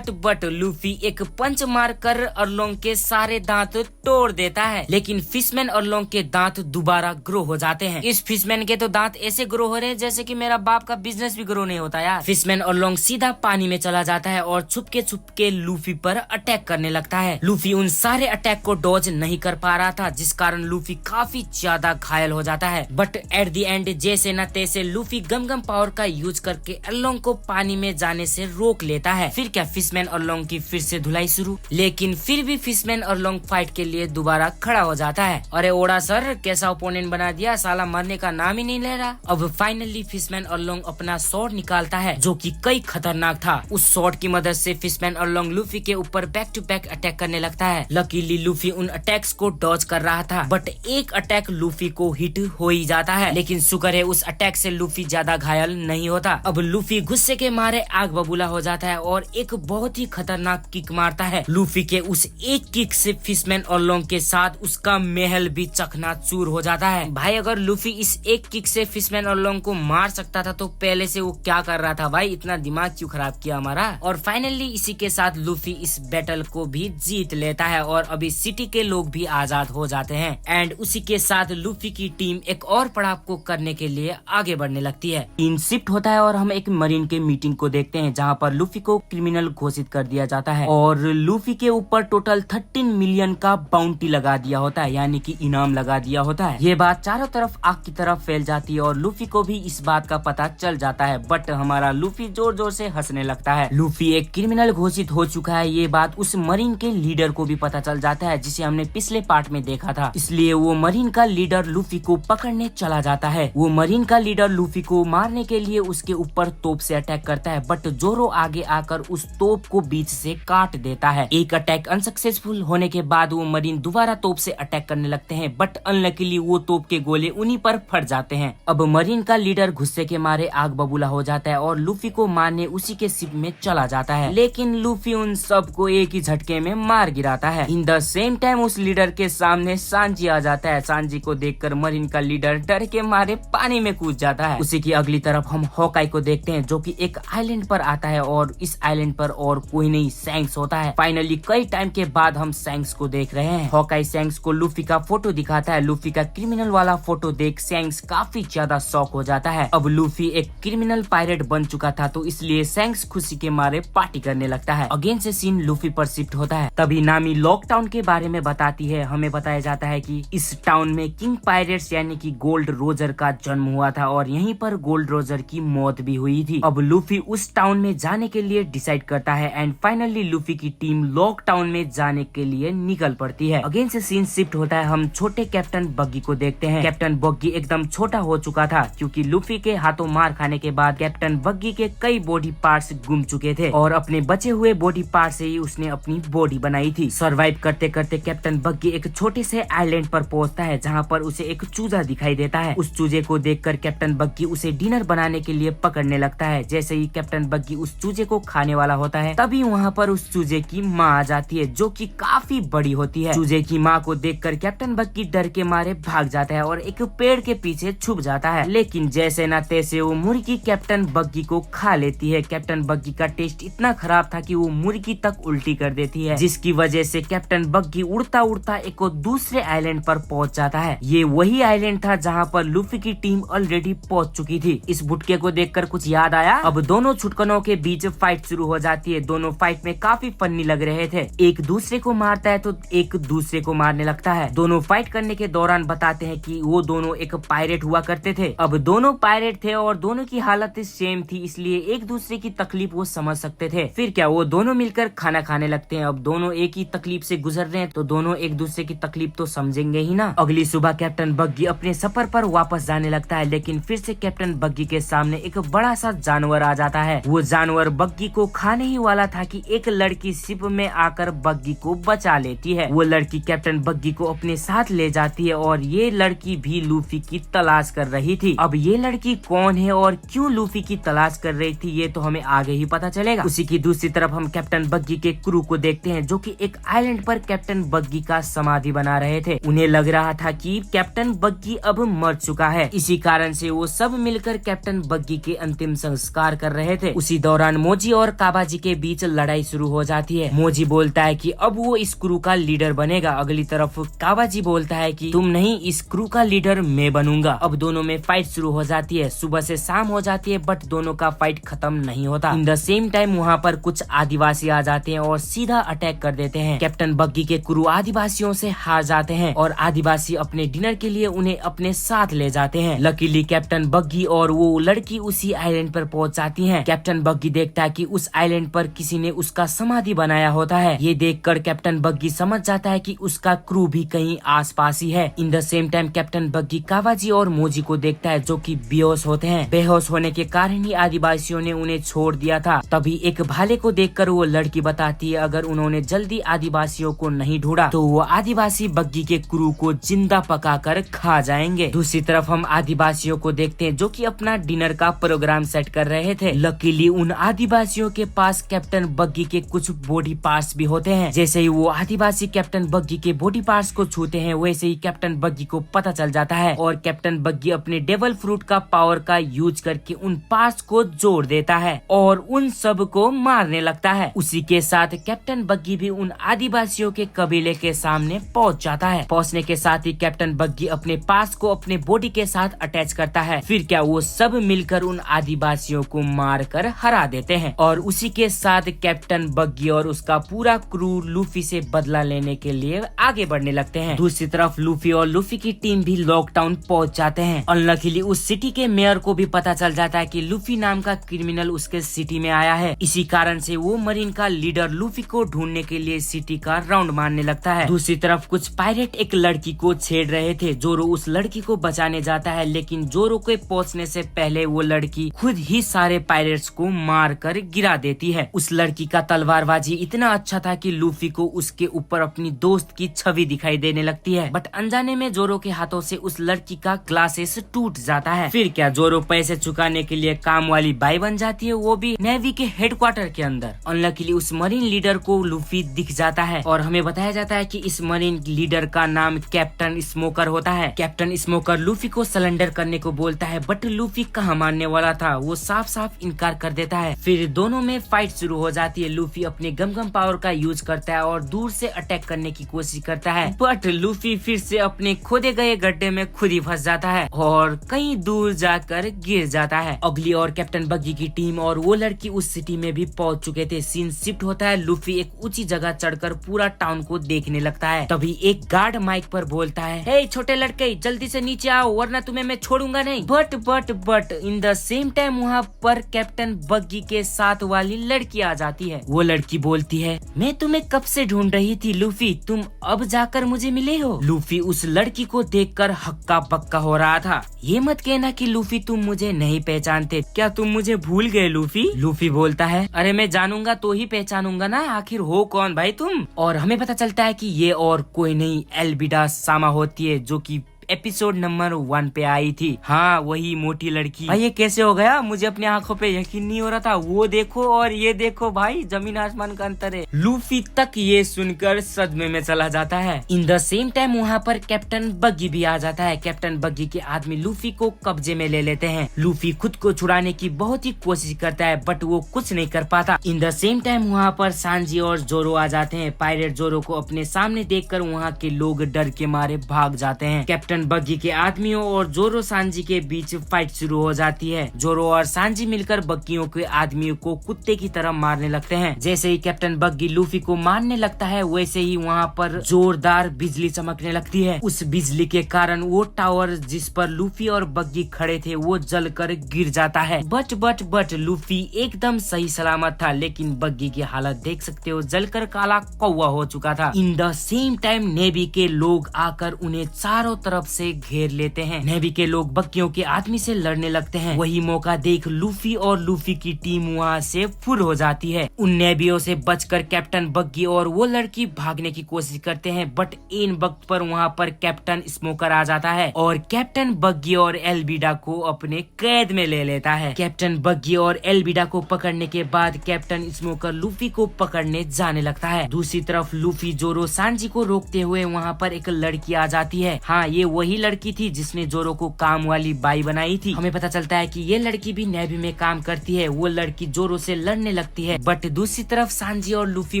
A: बट लूफी एक पंच मार कर अरलोंग के सारे दांत तोड़ देता है, लेकिन फिशमैन अरलोंग के दांत दोबारा ग्रो हो जाते हैं। इस फिशमैन के तो दांत ऐसे ग्रो हो रहे हैं जैसे कि मेरा बाप का बिजनेस भी ग्रो नहीं होता यार। फिशमैन अरलोंग सीधा पानी में चला जाता है और छुप के लूफी पर अटैक करने लगता है। लूफी उन सारे अटैक को डॉज नहीं कर पा रहा था, जिस कारण लूफी काफी ज्यादा घायल हो जाता है। बट एट द एंड जैसे न तैसे लूफी गम पावर का यूज करके अरलोंग को पानी में जाने से रोक लेता है। फिर क्या फिशमैन अरलोंग की फिर से धुलाई शुरू, लेकिन फिर भी फिशमैन अरलोंग फाइट के लिए दोबारा खड़ा हो जाता है। अरे ओड़ा सर, कैसा ओपोनेंट बना दिया, साला मरने का नाम ही नहीं ले रहा। अब फाइनली फिशमैन अरलोंग अपना स्वॉर्ड निकालता है जो कि कई खतरनाक था। उस स्वॉर्ड की मदद से फिशमैन अरलोंग लूफी के ऊपर बैक टू बैक अटैक करने लगता है। लकीली लूफी उन अटैक्स को डॉज कर रहा था, बट एक अटैक लूफी को हिट हो ही जाता है, लेकिन शुक्र है उस अटैक से लूफी ज्यादा घायल नहीं होता। अब लूफी गुस्से के मारे आग बबूला हो जाता है और एक बहुत ही खतरनाक किक मारता है। लूफी के उस एक किक से फिशमैन अरलोंग के साथ उसका महल भी चकनाचूर हो जाता है। भाई अगर लूफी इस एक किक से फिशमैन अरलोंग को मार सकता था तो पहले से वो क्या कर रहा था भाई, इतना दिमाग क्यों खराब किया हमारा। और फाइनली इसी के साथ लूफी इस बैटल को भी जीत लेता है और अभी सिटी के लोग भी आजाद हो जाते हैं। एंड उसी के साथ लूफी की टीम एक और पड़ाव को करने के लिए आगे बढ़ने लगती है। टीम शिफ्ट होता है और हम एक मरीन के मीटिंग को देखते हैं जहाँ पर लूफी को क्रिमिनल घोषित कर दिया जाता है और लूफी के ऊपर टोटल 13 मिलियन का बाउंटी लगा दिया होता है, यानी कि इनाम लगा दिया होता है। ये बात चारों तरफ आग की तरफ फैल जाती है और लूफी को भी इस बात का पता चल जाता है, बट हमारा लूफी जोर जोर से हंसने लगता है। लूफी एक क्रिमिनल घोषित हो चुका है, ये बात उस मरीन के लीडर को भी पता चल जाता है जिसे हमने पिछले पार्ट में देखा था। इसलिए वो मरीन का लीडर लूफी को पकड़ने चला जाता है। वो मरीन का लीडर लूफी को मारने के लिए उसके ऊपर तोप से अटैक करता है, बट जोरो आगे आकर उस तोप को बीच से काट देता है। एक अटैक अनसक्सेसफुल होने के बाद वो मरीन दोबारा तोप से अटैक करने लगते हैं, बट अनलकीली वो तोप के गोले उन्हीं पर फट जाते हैं। अब मरीन का लीडर गुस्से के मारे आग बबूला हो जाता है और लूफी को मारने उसी के शिप में चला जाता है, लेकिन लूफी उन सबको एक ही झटके में मार गिराता है। इन द सेम टाइम उस लीडर के सामने सांजी आ जाता है। सांजी को देखकर मरीन का लीडर डर के मारे पानी में कूद जाता है। उसी की अगली तरफ हम हॉकाई को देखते हैं जो कि एक आइलैंड पर आता है और इस आइलैंड पर और कोई नहीं सैंक्स होता है। फाइनली कई टाइम के बाद हम सैंक्स को देख रहे हैं। हॉकाई सैंक्स को लूफी का फोटो दिखाता है। लूफी का क्रिमिनल वाला फोटो देख सैंक्स काफी ज्यादा शॉक हो जाता है। अब लूफी एक क्रिमिनल पायरेट बन चुका था तो इसलिए सैंक्स खुशी के मारे पार्टी करने लगता है। अगेन से सीन लूफी पर शिफ्ट होता है। तभी नामी लॉकडाउन के बारे में बताती है। हमें बताया जाता है कि इस टाउन में किंग पायरेट्स यानी कि गोल्ड रोजर का जन्म हुआ था और यहीं पर गोल्ड रोजर की मौत भी हुई थी। अब लूफी उस टाउन में जाने के लिए डिसाइड करता है एंड फाइनली लूफी की टीम लॉकडाउन में जाने के लिए निकल पड़ती है। अगेन से सीन शिफ्ट होता है। हम छोटे कैप्टन बग्गी को देखते हैं। कैप्टन बग्गी एकदम छोटा हो चुका था क्योंकि लूफी के हाथों मार खाने के बाद कैप्टन बग्गी के कई बॉडी पार्ट्स गुम चुके थे और अपने बचे हुए बॉडी पार्ट से ही उसने अपनी बॉडी बनाई थी। सर्वाइव करते करते कैप्टन बग्गी एक छोटे से आइलैंड पर पहुंचता है जहां पर उसे एक चूजा दिखाई देता है। उस चूजे को देखकर कैप्टन बग्गी उसे डिनर बनाने के लिए पकड़ने लगता है। जैसे ही कैप्टन बग्गी उस चूजे को खाने वाला होता है तभी वहां पर उस चूजे की माँ आ जाती है जो कि काफी बड़ी होती है। चूजे की माँ को देखकर कैप्टन बग्गी डर के मारे भाग जाता है और एक पेड़ के पीछे छुप जाता है, लेकिन जैसे न तैसे वो मुर्गी कैप्टन बग्गी को खा लेती है। कैप्टन बग्गी का टेस्ट इतना खराब था कि वो मुर्गी तक उल्टी कर देती है, जिसकी वजह से कैप्टन बग्गी उड़ता उड़ता एक दूसरे आइलैंड पर पहुंच जाता है। ये वही आइलैंड था जहां पर लूफी की टीम ऑलरेडी पहुंच चुकी थी। इस बुटके को देखकर कुछ याद आया। अब दोनों छुटकनों के बीच फाइट शुरू हो जाती है। दोनों फाइट में काफी फनी लग रहे थे। एक दूसरे को मारता है तो एक दूसरे को मारने लगता है। दोनों फाइट करने के दौरान बताते हैं कि वो दोनों एक पायरेट हुआ करते थे। अब दोनों पायरेट थे और दोनों की हालत सेम थी, इसलिए एक दूसरे की तकलीफ वो समझ सकते थे। फिर क्या वो दोनों मिलकर खाना खाने लगते हैं। अब दोनों एक ही तकलीफ से गुजर रहे हैं तो दोनों एक दूसरे की तकलीफ तो समझेंगे ही ना। अगली सुबह कैप्टन बग्गी अपने सफर पर वापस जाने लगता है, लेकिन फिर से कैप्टन बग्गी के सामने एक बड़ा सा जानवर आ जाता है। वो जानवर बग्गी को खाने ही वाला था कि एक लड़की शिप में आकर बग्गी को बचा लेती है। वो लड़की कैप्टन बग्गी को अपने साथ ले जाती है और ये लड़की भी लूफी की तलाश कर रही थी। अब ये लड़की कौन है और क्यों लूफी की तलाश कर रही थी ये तो हमें आगे ही पता चलेगा। उसी की दूसरी तरफ हम कैप्टन बग्गी के क्रू को देखते हैं जो कि एक आइलैंड पर कैप्टन बग्गी का समाधि बना रहे थे। उन्हें लग रहा था कि कैप्टन बग्गी अब मर चुका है, इसी कारण से वो सब मिलकर कैप्टन बग्गी के अंतिम संस्कार कर रहे थे। उसी दौरान मोजी और काबाजी के बीच लड़ाई शुरू हो जाती है। मोजी बोलता है कि अब वो इस क्रू का लीडर बनेगा। अगली तरफ काबाजी बोलता है कि तुम नहीं, इस क्रू का लीडर मैं बनूंगा। अब दोनों में फाइट शुरू हो जाती है। सुबह से शाम हो जाती है बट दोनों का फाइट खत्म नहीं होता। इन द सेम टाइम वहाँ पर कुछ आदिवासी आ जाते हैं और सीधा अटैक कर देते हैं। कैप्टन बग्गी के क्रू आदिवासियों से हार जाते हैं और आदिवासी अपने डिनर के लिए उन्हें अपने साथ ले जाते हैं। लकीली कैप्टन बग्गी और वो लड़की उसी आइलैंड पर पहुंच जाती हैं। कैप्टन बग्गी देखता है कि उस आइलैंड पर किसी ने उसका समाधि बनाया होता है। ये देखकर कैप्टन बग्गी समझ जाता है कि उसका क्रू भी कहीं आसपास ही है। In the same time captain बग्गी कावाजी और मोजी को देखता है जो कि बेहोश होते हैं। बेहोश होने के कारण ही आदिवासियों ने उन्हें छोड़ दिया था। तभी एक भाले को देखकर वो लड़की बताती है अगर उन्होंने जल्दी आदिवासियों को नहीं ढूंढा तो वो आदिवासी बग्गी के क्रू को जिंदा पकाकर खा जाएंगे। दूसरी तरफ हम आदिवासियों को देखते हैं जो कि अपना डिनर का प्रोग्राम सेट कर रहे थे। लकीली उन आदिवासियों के पास कैप्टन बग्गी के कुछ बॉडी पार्ट्स भी होते हैं। जैसे ही वो आदिवासी कैप्टन बग्गी के बॉडी पार्ट्स को छूते हैं वैसे ही कैप्टन बग्गी को पता चल जाता है और कैप्टन बग्गी अपने डेवल फ्रूट का पावर का यूज करके उन पार्ट्स को जोड़ देता है और उन सब को मारने लगता है। उसी के साथ कैप्टन बग्गी भी उन आदिवासियों के कबीले के सामने पहुंच जाता है। पहुंचने के साथ ही कैप्टन बग्गी अपने पार्ट्स को अपने बॉडी के साथ अटैच करता है। फिर क्या वो सब मिलकर उन आदिवासियों को मार कर हरा देते हैं और उसी के साथ कैप्टन बग्गी और उसका पूरा क्रू लूफी से बदला लेने के लिए आगे बढ़ने लगते हैं। दूसरी तरफ लूफी और लूफी की टीम भी लॉकडाउन पहुंच जाते हैं। अनलकीली उस सिटी के मेयर को भी पता चल जाता है कि लूफी नाम का क्रिमिनल उसके सिटी में आया है। इसी कारण से वो मरीन का लीडर लूफी को ढूंढने के लिए सिटी का राउंड मारने लगता है। दूसरी तरफ कुछ पायरेट एक लड़की को छेड़ रहे थे। जोरो उस लड़की को बचाने जाता है लेकिन जोरो के पहुंचने से पहले वो लड़की खुद ही सारे पायरेट्स को मार कर गिरा देती है। उस लड़की का तलवारबाजी इतना अच्छा था कि लूफी को उसके ऊपर अपनी दोस्त की छवि दिखाई देने लगती है बट अनजाने में जोरो के हाथों से उस लड़की का ग्लासेस टूट जाता है। फिर क्या जोरो पैसे चुकाने के लिए काम वाली बाई बन जाती है, वो भी नेवी के हेडक्वार्टर के अंदर। अनलकीली उस मरीन लीडर को लूफी दिख जाता है और हमें बताया जाता है कि इस मरीन लीडर का नाम कैप्टन स्मोकर होता है। कैप्टन स्मोकर लूफी को सरेंडर करने को बोलता है बट लूफी कहाँ मानने वाला था, वो साफ साफ इनकार कर देता है। फिर दोनों में फाइट शुरू हो जाती है। लूफी अपने गमगम पावर का यूज करता है और दूर से अटैक करने की कोशिश करता है बट लूफी फिर से अपने खोदे गए गड्ढे में खुद ही फंस जाता है और कहीं दूर जाकर गिर जाता है। अगली और कैप्टन बग्गी की टीम और वो लड़की उस सिटी में भी पहुंच चुके थे। सीन शिफ्ट होता है। लूफी एक ऊंची जगह चढ़कर पूरा टाउन को देखने लगता है। तभी एक गार्ड माइक पर बोलता है, हे छोटे लड़के जल्दी से नीचे आओ वरना तुम्हें मैं छोड़ूंगा नहीं। But in the same time वहाँ पर कैप्टन बग्गी के साथ वाली लड़की आ जाती है। वो लड़की बोलती है, मैं तुम्हें कब से ढूंढ रही थी लूफी, तुम अब जाकर मुझे मिले हो। लूफी उस लड़की को देखकर हक्का बक्का हो रहा था। ये मत कहना कि लूफी तुम मुझे नहीं पहचानते, क्या तुम मुझे भूल गए लूफी? लूफी बोलता है, अरे मैं जानूंगा तो ही पहचानूंगा ना, आखिर हो कौन भाई तुम? और हमें पता चलता है कि ये और कोई नहीं एल्बिडा सामा होती है जो कि एपिसोड नंबर 1 पे आई थी। हाँ वही मोटी लड़की। भाई ये कैसे हो गया, मुझे अपनी आंखों पे यकीन नहीं हो रहा था। वो देखो और ये देखो भाई, जमीन आसमान का अंतर है। लूफी तक ये सुनकर सदमे में चला जाता है। इन द सेम टाइम वहाँ पर कैप्टन बग्गी भी आ जाता है। कैप्टन बग्गी के आदमी लूफी को कब्जे में ले लेते हैं। लूफी खुद को छुड़ाने की बहुत ही कोशिश करता है बट वो कुछ नहीं कर पाता। इन द सेम टाइम वहाँ पर सांजी और जोरो आ जाते हैं। पायरेट जोरो को अपने सामने देखकर वहाँ के लोग डर के मारे भाग जाते हैं। कैप्टन बग्गी के आदमियों और जोरो सांजी के बीच फाइट शुरू हो जाती है। जोरो और सांजी मिलकर बग्गियों के आदमियों को कुत्ते की तरह मारने लगते हैं। जैसे ही कैप्टन बग्गी लूफी को मारने लगता है वैसे ही वहाँ पर जोरदार बिजली चमकने लगती है। उस बिजली के कारण वो टावर जिस पर लूफी और बग्गी खड़े थे वो जलकर गिर जाता है। बट लूफी एकदम सही सलामत था लेकिन बग्गी की हालत देख सकते हो, जलकर काला कौवा हो चुका था। इन द सेम टाइम नेवी के लोग आकर उन्हें चारों तरफ से घेर लेते हैं। नेवी के लोग बग्गियों के आदमी से लड़ने लगते हैं। वही मौका देख लूफी और लूफी की टीम वहाँ से फुर हो जाती है। उन नेवियों से बचकर कैप्टन बग्गी और वो लड़की भागने की कोशिश करते हैं बट इन वक्त पर वहाँ पर कैप्टन स्मोकर आ जाता है और कैप्टन बग्गी और एल्बिडा को अपने कैद में ले लेता है। कैप्टन बग्गी और एल्बिडा को पकड़ने के बाद कैप्टन स्मोकर लूफी को पकड़ने जाने लगता है। दूसरी तरफ लूफी जोरो सांजी को रोकते हुए वहाँ पर एक लड़की आ जाती है। हाँ ये वही लड़की थी जिसने जोरो को काम वाली बाई बनाई थी। हमें पता चलता है कि ये लड़की भी नेवी में काम करती है। वो लड़की जोरो से लड़ने लगती है, बट दूसरी तरफ सांजी और लूफी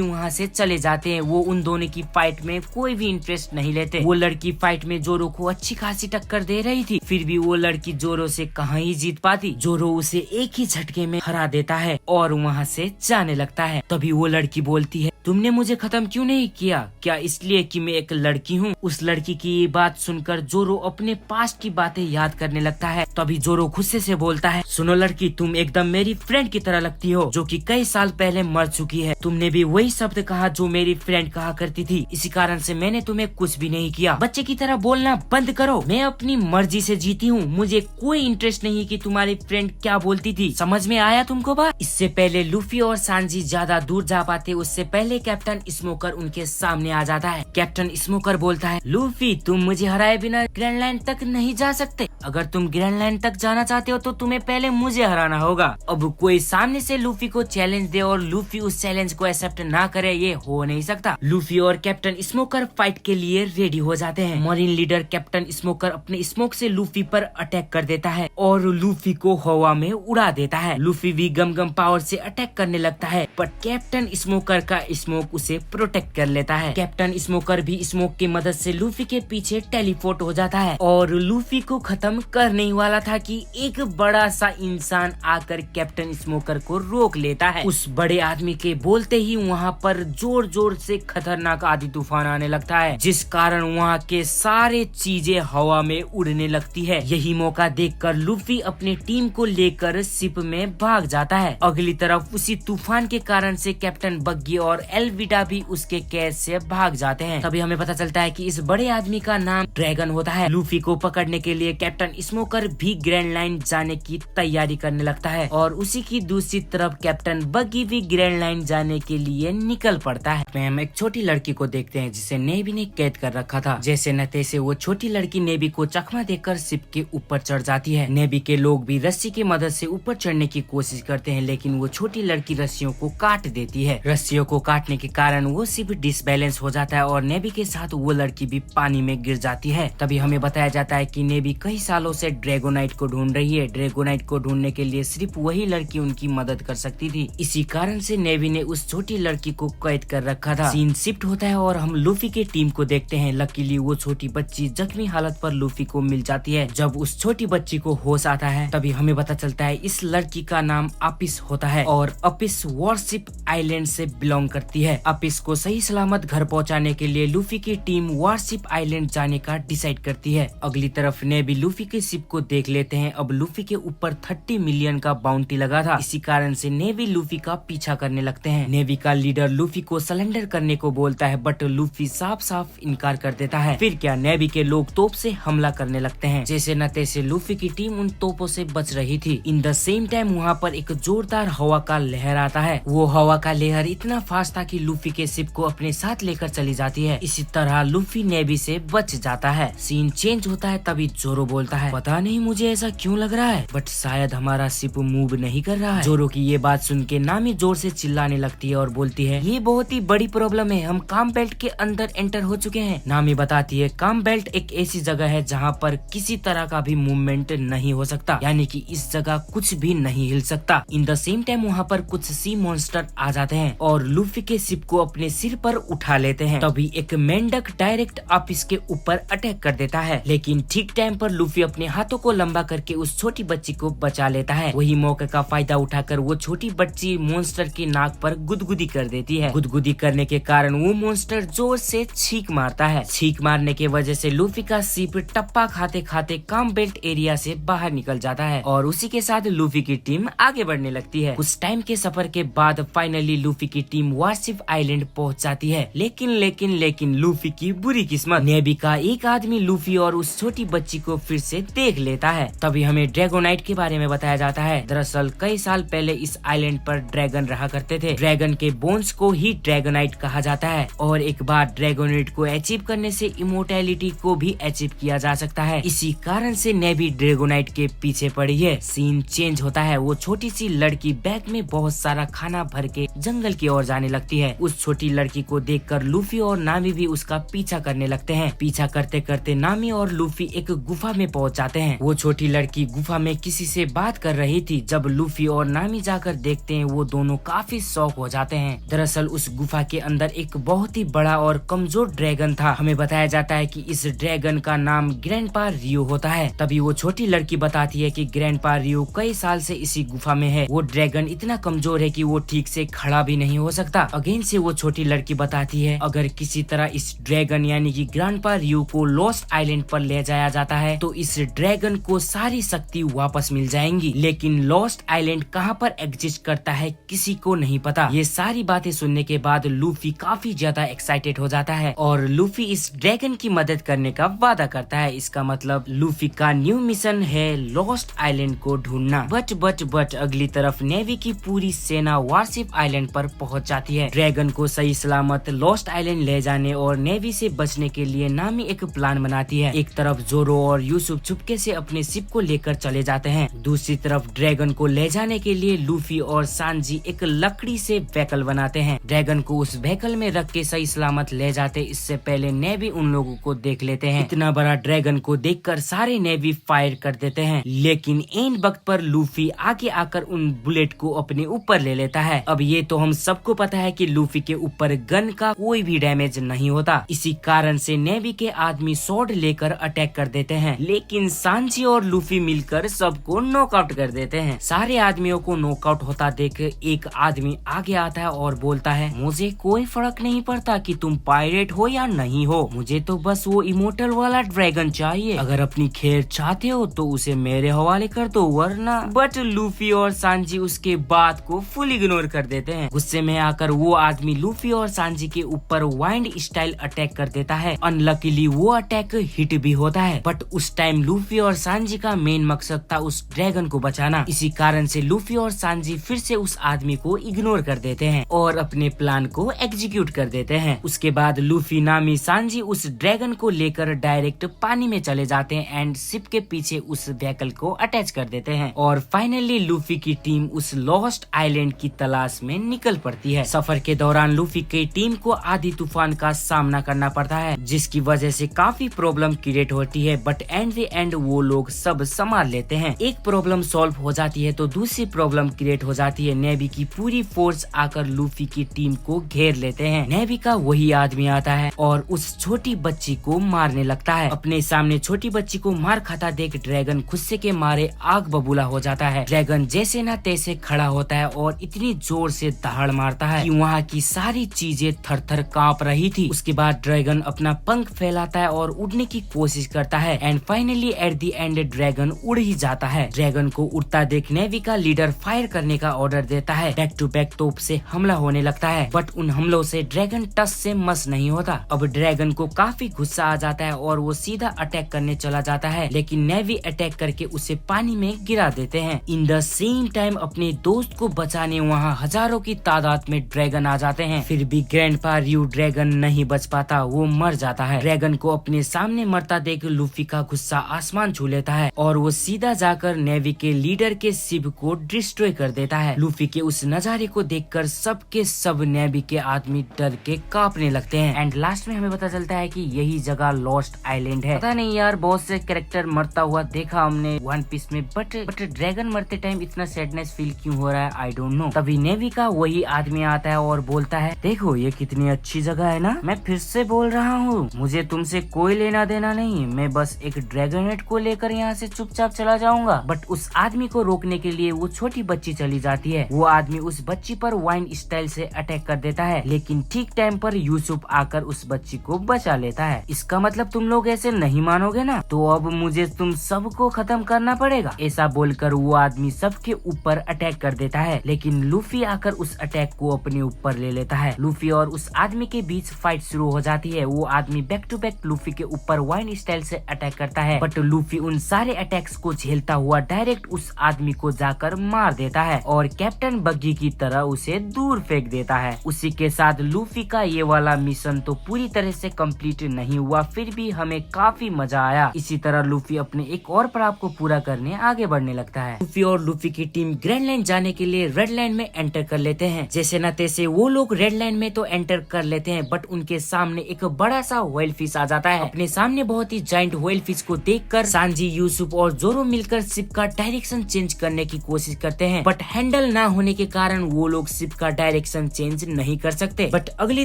A: वहाँ से चले जाते हैं। वो उन दोनों की फाइट में कोई भी इंटरेस्ट नहीं लेते। वो लड़की फाइट में जोरो को अच्छी खासी टक्कर दे रही थी, फिर भी वो लड़की जोरो से कहाँ ही जीत पाती। जोरो उसे एक ही झटके में हरा देता है और वहाँ से जाने लगता है। तभी वो लड़की बोलती है, तुमने मुझे खत्म क्यों नहीं किया? क्या इसलिए कि मैं एक लड़की हूँ? उस लड़की की ये बात सुनकर जोरो अपने पास्ट की बातें याद करने लगता है। तभी जोरो गुस्से से बोलता है, सुनो लड़की, तुम एकदम मेरी फ्रेंड की तरह लगती हो, जो कि कई साल पहले मर चुकी है। तुमने भी वही शब्द कहा जो मेरी फ्रेंड कहा करती थी, इसी कारण से मैंने तुम्हें कुछ भी नहीं किया। बच्चे की तरह बोलना बंद करो। मैं अपनी मर्जी से जीती हूँ, मुझे कोई इंटरेस्ट नहीं कि तुम्हारी फ्रेंड क्या बोलती थी। समझ में आया तुमको बात? इससे पहले लूफी और सांजी ज्यादा दूर जा पाते, उससे पहले कैप्टन स्मोकर उनके सामने आ जाता है। कैप्टन स्मोकर बोलता है, लूफी तुम मुझे हराए बिना ग्रैंड लाइन तक नहीं जा सकते। अगर तुम ग्रैंड लाइन तक जाना चाहते हो तो तुम्हें पहले मुझे हराना होगा। अब कोई सामने से लूफी को चैलेंज दे और लूफी उस चैलेंज को एक्सेप्ट ना करे, ये हो नहीं सकता। लूफी और कैप्टन स्मोकर फाइट के लिए रेडी हो जाते हैं। मरीन लीडर कैप्टन स्मोकर अपने स्मोक से लूफी पर अटैक कर देता है और लूफी को हवा में उड़ा देता है। लूफी भी गम पावर से अटैक करने लगता है, पर कैप्टन स्मोकर का स्मोक उसे प्रोटेक्ट कर लेता है। कैप्टन स्मोकर भी स्मोक की मदद से लूफी के पीछे टेलीपोर्ट हो जाता है और लूफी को खत्म करने वाला था कि एक बड़ा सा इंसान आकर कैप्टन स्मोकर को रोक लेता है। उस बड़े आदमी के बोलते ही वहाँ पर जोर जोर से खतरनाक आंधी तूफान आने लगता है, जिस कारण वहाँ के सारे चीजें हवा में उड़ने लगती है। यही मौका देखकर लूफी अपनी टीम को लेकर शिप में भाग जाता है। अगली तरफ उसी तूफान के कारण से कैप्टन बग्गी और एल्विडा भी उसके कैद से भाग जाते हैं। तभी हमें पता चलता है कि इस बड़े आदमी का नाम ड्रैगन होता है। लूफी को पकड़ने के लिए कैप्टन स्मोकर भी ग्रैंड लाइन जाने की तैयारी करने लगता है और उसी की दूसरी तरफ कैप्टन बग्गी भी ग्रैंड लाइन जाने के लिए निकल पड़ता है। हम एक छोटी लड़की को देखते हैं जिसे नेवी ने कैद कर रखा था। जैसे न तैसे वो छोटी लड़की नेवी को चकमा देकर शिप के ऊपर चढ़ जाती है। नेवी के लोग भी रस्सी की मदद से ऊपर चढ़ने की कोशिश करते हैं, लेकिन वो छोटी लड़की रस्सियों को काट देती है। रस्सियों को काटने के कारण वो शिप डिसबैलेंस हो जाता है और नेवी के साथ वो लड़की भी पानी में गिर जाती है। तभी हमें बताया जाता है कि नेवी कई सालों से ड्रैगोनाइट को ढूंढ रही है। ड्रैगोनाइट को ढूंढने के लिए सिर्फ वही लड़की उनकी मदद कर सकती थी। इसी कारण से नेवी ने उस छोटी लड़की को कैद कर रखा था। सीन शिफ्ट होता है और हम लूफी के टीम को देखते हैं। लकीली वो छोटी बच्ची जख्मी हालत पर लूफी को मिल जाती है। जब उस छोटी बच्ची को होश आता है तभी हमें पता चलता है इस लड़की का नाम अपिस होता है और अपिस वॉरशिप आइलैंड से बिलोंग करती है। अपिस को सही सलामत घर पहुंचाने के लिए लूफी की टीम वॉरशिप आइलैंड जाने का डिसाइड करती है। अगली तरफ नेवी लूफी के शिप को देख लेते हैं। अब लूफी के ऊपर 30 मिलियन का बाउंटी लगा था, इसी कारण से नेवी लूफी का पीछा करने लगते हैं। नेवी का लीडर लूफी को सरेंडर करने को बोलता है, बट लूफी साफ साफ इनकार कर देता है। फिर क्या, नेवी के लोग तोप से हमला करने लगते हैं। जैसे न तैसे लूफी की टीम उन तोपों से बच रही थी। इन द सेम टाइम वहाँ पर एक जोरदार हवा का लहर आता है। वो हवा का लहर इतना फास्ट था कि लूफी के शिप को अपने साथ लेकर चली जाती है। इसी तरह लूफी नेवी से बच जाता है। सीन चेंज होता है, तभी जोरो बोलता है, पता नहीं मुझे ऐसा क्यों लग रहा है, बट शायद हमारा शिप मूव नहीं कर रहा है। जोरो की ये बात सुन के नामी जोर से चिल्लाने लगती है और बोलती है, ये बहुत ही बड़ी प्रॉब्लम है, हम काम बेल्ट के अंदर एंटर हो चुके हैं। नामी बताती है, काम बेल्ट एक ऐसी जगह है जहाँ पर किसी तरह का भी मूवमेंट नहीं हो सकता, यानी कि इस जगह कुछ भी नहीं हिल सकता। इन द सेम टाइम वहाँ पर कुछ सी मॉन्स्टर आ जाते हैं और लूफी के शिप को अपने सिर पर उठा लेते हैं। तभी एक मेंढक डायरेक्ट अपिस के ऊपर अटैक कर देता है, लेकिन ठीक टाइम पर लूफी अपने हाथों को लंबा करके उस छोटी बच्ची को बचा लेता है। वही मौके का फायदा उठाकर वो छोटी बच्ची मॉन्स्टर की नाक पर गुदगुदी कर देती है। गुदगुदी करने के कारण वो मॉन्स्टर जोर से छींक मारता है। छींक मारने के वजह से लूफी का शिप टप्पा खाते खाते काम बेल्ट एरिया से बाहर निकल जाता है और उसी के साथ लूफी की टीम आगे बढ़ने लगती है। कुछ टाइम के सफर के बाद फाइनली लूफी की टीम वॉरशिप आइलैंड पहुंच जाती है। लेकिन लूफी की बुरी किस्मत, नेवी का एक आदमी लूफी और उस छोटी बच्ची को फिर से देख लेता है। तभी हमें ड्रैगोनाइट के बारे में बताया जाता है। दरअसल कई साल पहले इस आइलैंड पर ड्रैगन रहा करते थे। ड्रैगन के बोन्स को ही ड्रैगोनाइट कहा जाता है और एक बार ड्रैगोनाइट को अचीव करने से इमोर्टैलिटी को भी अचीव किया जा सकता है। इसी कारण से नेवी ड्रैगोनाइट के पीछे पड़ी है। सीन चेंज होता है। वो छोटी सी लड़की बैग में बहुत सारा खाना भर के जंगल की ओर जाने लगती लगती है। उस छोटी लड़की को देखकर लूफी और नामी भी उसका पीछा करने लगते हैं। पीछा करते करते नामी और लूफी एक गुफा में पहुंच जाते हैं। वो छोटी लड़की गुफा में किसी से बात कर रही थी। जब लूफी और नामी जाकर देखते हैं वो दोनों काफी शॉक हो जाते हैं। दरअसल उस गुफा के अंदर एक बहुत ही बड़ा और कमजोर ड्रैगन था। हमें बताया जाता है कि इस ड्रैगन का नाम ग्रैंडपा रियो होता है। तभी वो छोटी लड़की बताती है कि ग्रैंडपा रियो कई साल से इसी गुफा में है। वो ड्रैगन इतना कमजोर है कि वो ठीक से खड़ा भी नहीं हो सकता। अगेन से वो छोटी लड़की बताती है अगर किसी तरह इस ड्रैगन यानी कि ग्रैंडपा रियो को लॉस्ट आइलैंड पर ले जाया जाता है तो इस ड्रैगन को सारी शक्ति वापस मिल जाएंगी। लेकिन लॉस्ट आइलैंड कहाँ पर एग्जिस्ट करता है किसी को नहीं पता। ये सारी बातें सुनने के बाद लूफी काफी ज्यादा एक्साइटेड हो जाता है और लूफी इस ड्रैगन की मदद करने का वादा करता है। इसका मतलब लूफी का न्यू मिशन है लॉस्ट आइलैंड को ढूंढना। बट अगली तरफ नेवी की पूरी सेना वारशिप आइलैंड पर पहुंच जाती है। ड्रैगन को सही सलामत लॉस्ट आइलैंड ले जाने और नेवी से बचने के लिए नामी एक प्लान बनाती है। एक तरफ जोरो और यूसुफ चुपके से अपने शिप को लेकर चले जाते हैं। दूसरी तरफ ड्रैगन को ले जाने के लिए लूफी और सांजी एक लकड़ी से व्हीकल बनाते हैं। ड्रैगन को उस व्हीकल में रख के सही सलामत ले जाते इससे पहले नेवी उन लोगों को देख लेते हैं। इतना बड़ा ड्रैगन को देखकर सारे नेवी फायर कर देते हैं। लेकिन एंड वक्त पर लूफी आगे आकर उन बुलेट को अपने ऊपर ले लेता है। अब ये तो हम सबको पता है कि लूफी के ऊपर गन का कोई भी डैमेज नहीं होता। इसी कारण से नेवी के आदमी स्वॉर्ड लेकर अटैक कर देते हैं। लेकिन सांजी और लूफी मिलकर सबको नॉकआउट कर देते हैं। सारे आदमियों को नॉकआउट होता देख एक आदमी आगे आता है और बोलता है मुझे कोई फर्क नहीं पड़ता कि तुम पायरेट हो या नहीं हो, मुझे तो बस वो इमोर्टल वाला ड्रैगन चाहिए। अगर अपनी खैर चाहते हो तो उसे मेरे हवाले कर दो वरना। बट लूफी और सांजी उसके बात को फुल इग्नोर कर देते हैं। गुस्से में आकर वो आदमी लूफी और सांजी के ऊपर वाइंड स्टाइल अटैक कर देता है। अनलकीली वो अटैक हिट भी होता है। बट उस टाइम लूफी और सांजी का मेन मकसद था उस ड्रैगन को बचाना। इसी कारण से लूफी और सांजी फिर से उस आदमी को इग्नोर कर देते हैं और अपने प्लान को एग्जीक्यूट कर देते हैं। उसके बाद लूफी, नामी, सांजी उस ड्रैगन को लेकर डायरेक्ट पानी में चले जाते हैं एंड शिप के पीछे उस व्हीकल को अटैच कर देते हैं। और फाइनली लूफी की टीम उस लॉस्ट आइलैंड की तलाश में निकल पड़ती है। सफर के दौरान लूफी की टीम को आधी तूफान का सामना करना पड़ता है जिसकी वजह से काफी प्रॉब्लम क्रिएट होती है। बट एंड द एंड वो लोग सब संभाल लेते हैं। एक प्रॉब्लम सॉल्व हो जाती है तो दूसरी प्रॉब्लम क्रिएट हो जाती है। नेवी की पूरी फोर्स आकर लूफी की टीम को घेर लेते हैं। नेवी का वही आदमी आता है और उस छोटी बच्ची को मारने लगता है। अपने सामने छोटी बच्ची को मार खाता देख ड्रैगन गुस्से के मारे आग बबूला हो जाता है। ड्रैगन जैसे न तैसे खड़ा होता है और इतनी जोर से दहाड़ मारता है कि वहाँ की सारी चीजें थर-थर कांप रही थी। उसके बाद ड्रैगन अपना पंख फैलाता है और उड़ने की कोशिश करता है and finally at the end dragon उड़ ही जाता है। ड्रैगन को उड़ता देख नेवी का लीडर फायर करने का ऑर्डर देता है। बैक टू बैक तोप से हमला होने लगता है बट उन हमलों से ड्रैगन टस से मस नहीं होता। अब ड्रैगन को काफी गुस्सा आ जाता है और वो सीधा अटैक करने चला जाता है लेकिन नेवी अटैक करके उसे पानी में गिरा देते हैं। इन द सेम टाइम अपने दोस्त को बचाने वहाँ हजारों की तादाद में ड्रैगन आ जाते हैं। फिर भी ग्रैंडपा रियो ड्रैगन नहीं बच पाता, वो मर जाता है। ड्रैगन को अपने सामने मरता देख लूफी का गुस्सा आसमान छू लेता है और वो सीधा जाकर नेवी के लीडर के शिप को डिस्ट्रॉय कर देता है। लूफी के उस नजारे को देखकर सबके सब नेवी के आदमी डर के कांपने लगते हैं एंड लास्ट में हमें पता चलता है कि यही जगह लॉस्ट आइलैंड है। पता नहीं यार, बहुत से कैरेक्टर मरता हुआ देखा हमने वन पीस में बट ड्रैगन मरते टाइम इतना सैडनेस फील क्यों हो रहा है आई डोंट नो। तभी नेवी का वही आदमी आता है और बोलता है देखो ये कितनी अच्छी जगह है ना, मैं फिर से बोल रहा हूँ मुझे तुमसे कोई लेना देना नहीं, मैं बस एक ड्रैगनेट को लेकर यहाँ से चुपचाप चला जाऊंगा। बट उस आदमी को रोकने के लिए वो छोटी बच्ची चली जाती है। वो आदमी उस बच्ची पर वाइन स्टाइल से अटैक कर देता है लेकिन ठीक टाइम पर यूसुफ आकर उस बच्ची को बचा लेता है। इसका मतलब तुम लोग ऐसे नहीं मानोगे ना, तो अब मुझे तुम सबको खत्म करना पड़ेगा। ऐसा बोलकर वो आदमी सबके ऊपर अटैक कर देता है लेकिन लूफी आकर उस अटैक को अपने ऊपर ले लेता है। लूफी और उस आदमी के बीच फाइट शुरू हो जाती है। वो आदमी बैक टू बैक लूफी के ऊपर वाइन स्टाइल से अटैक करता है बट लूफी उन सारे अटैक्स को झेलता हुआ डायरेक्ट उस आदमी को जाकर मार देता है और कैप्टन बग्गी की तरह उसे दूर फेंक देता है। उसी के साथ लूफी का ये वाला मिशन तो पूरी तरह से कंप्लीट नहीं हुआ, फिर भी हमें काफी मजा आया। इसी तरह लूफी अपने एक और पड़ाव को पूरा करने आगे बढ़ने लगता है। लूफी और लूफी की टीम ग्रैंड लाइन जाने के लिए रेड लाइन में एंटर कर लेते हैं। जैसे न तैसे जैसे वो लोग रेड लाइन में तो एंटर कर लेते हैं, बट उनके सामने एक बड़ा सा व्हेल फिश आ जाता है। अपने सामने बहुत ही जायंट व्हेल फिश को देखकर सांजी, यूसुफ और जोरो मिलकर शिप का डायरेक्शन चेंज करने की कोशिश करते हैं, बट हैंडल ना होने के कारण वो लोग शिप का डायरेक्शन चेंज नहीं कर सकते। बट अगली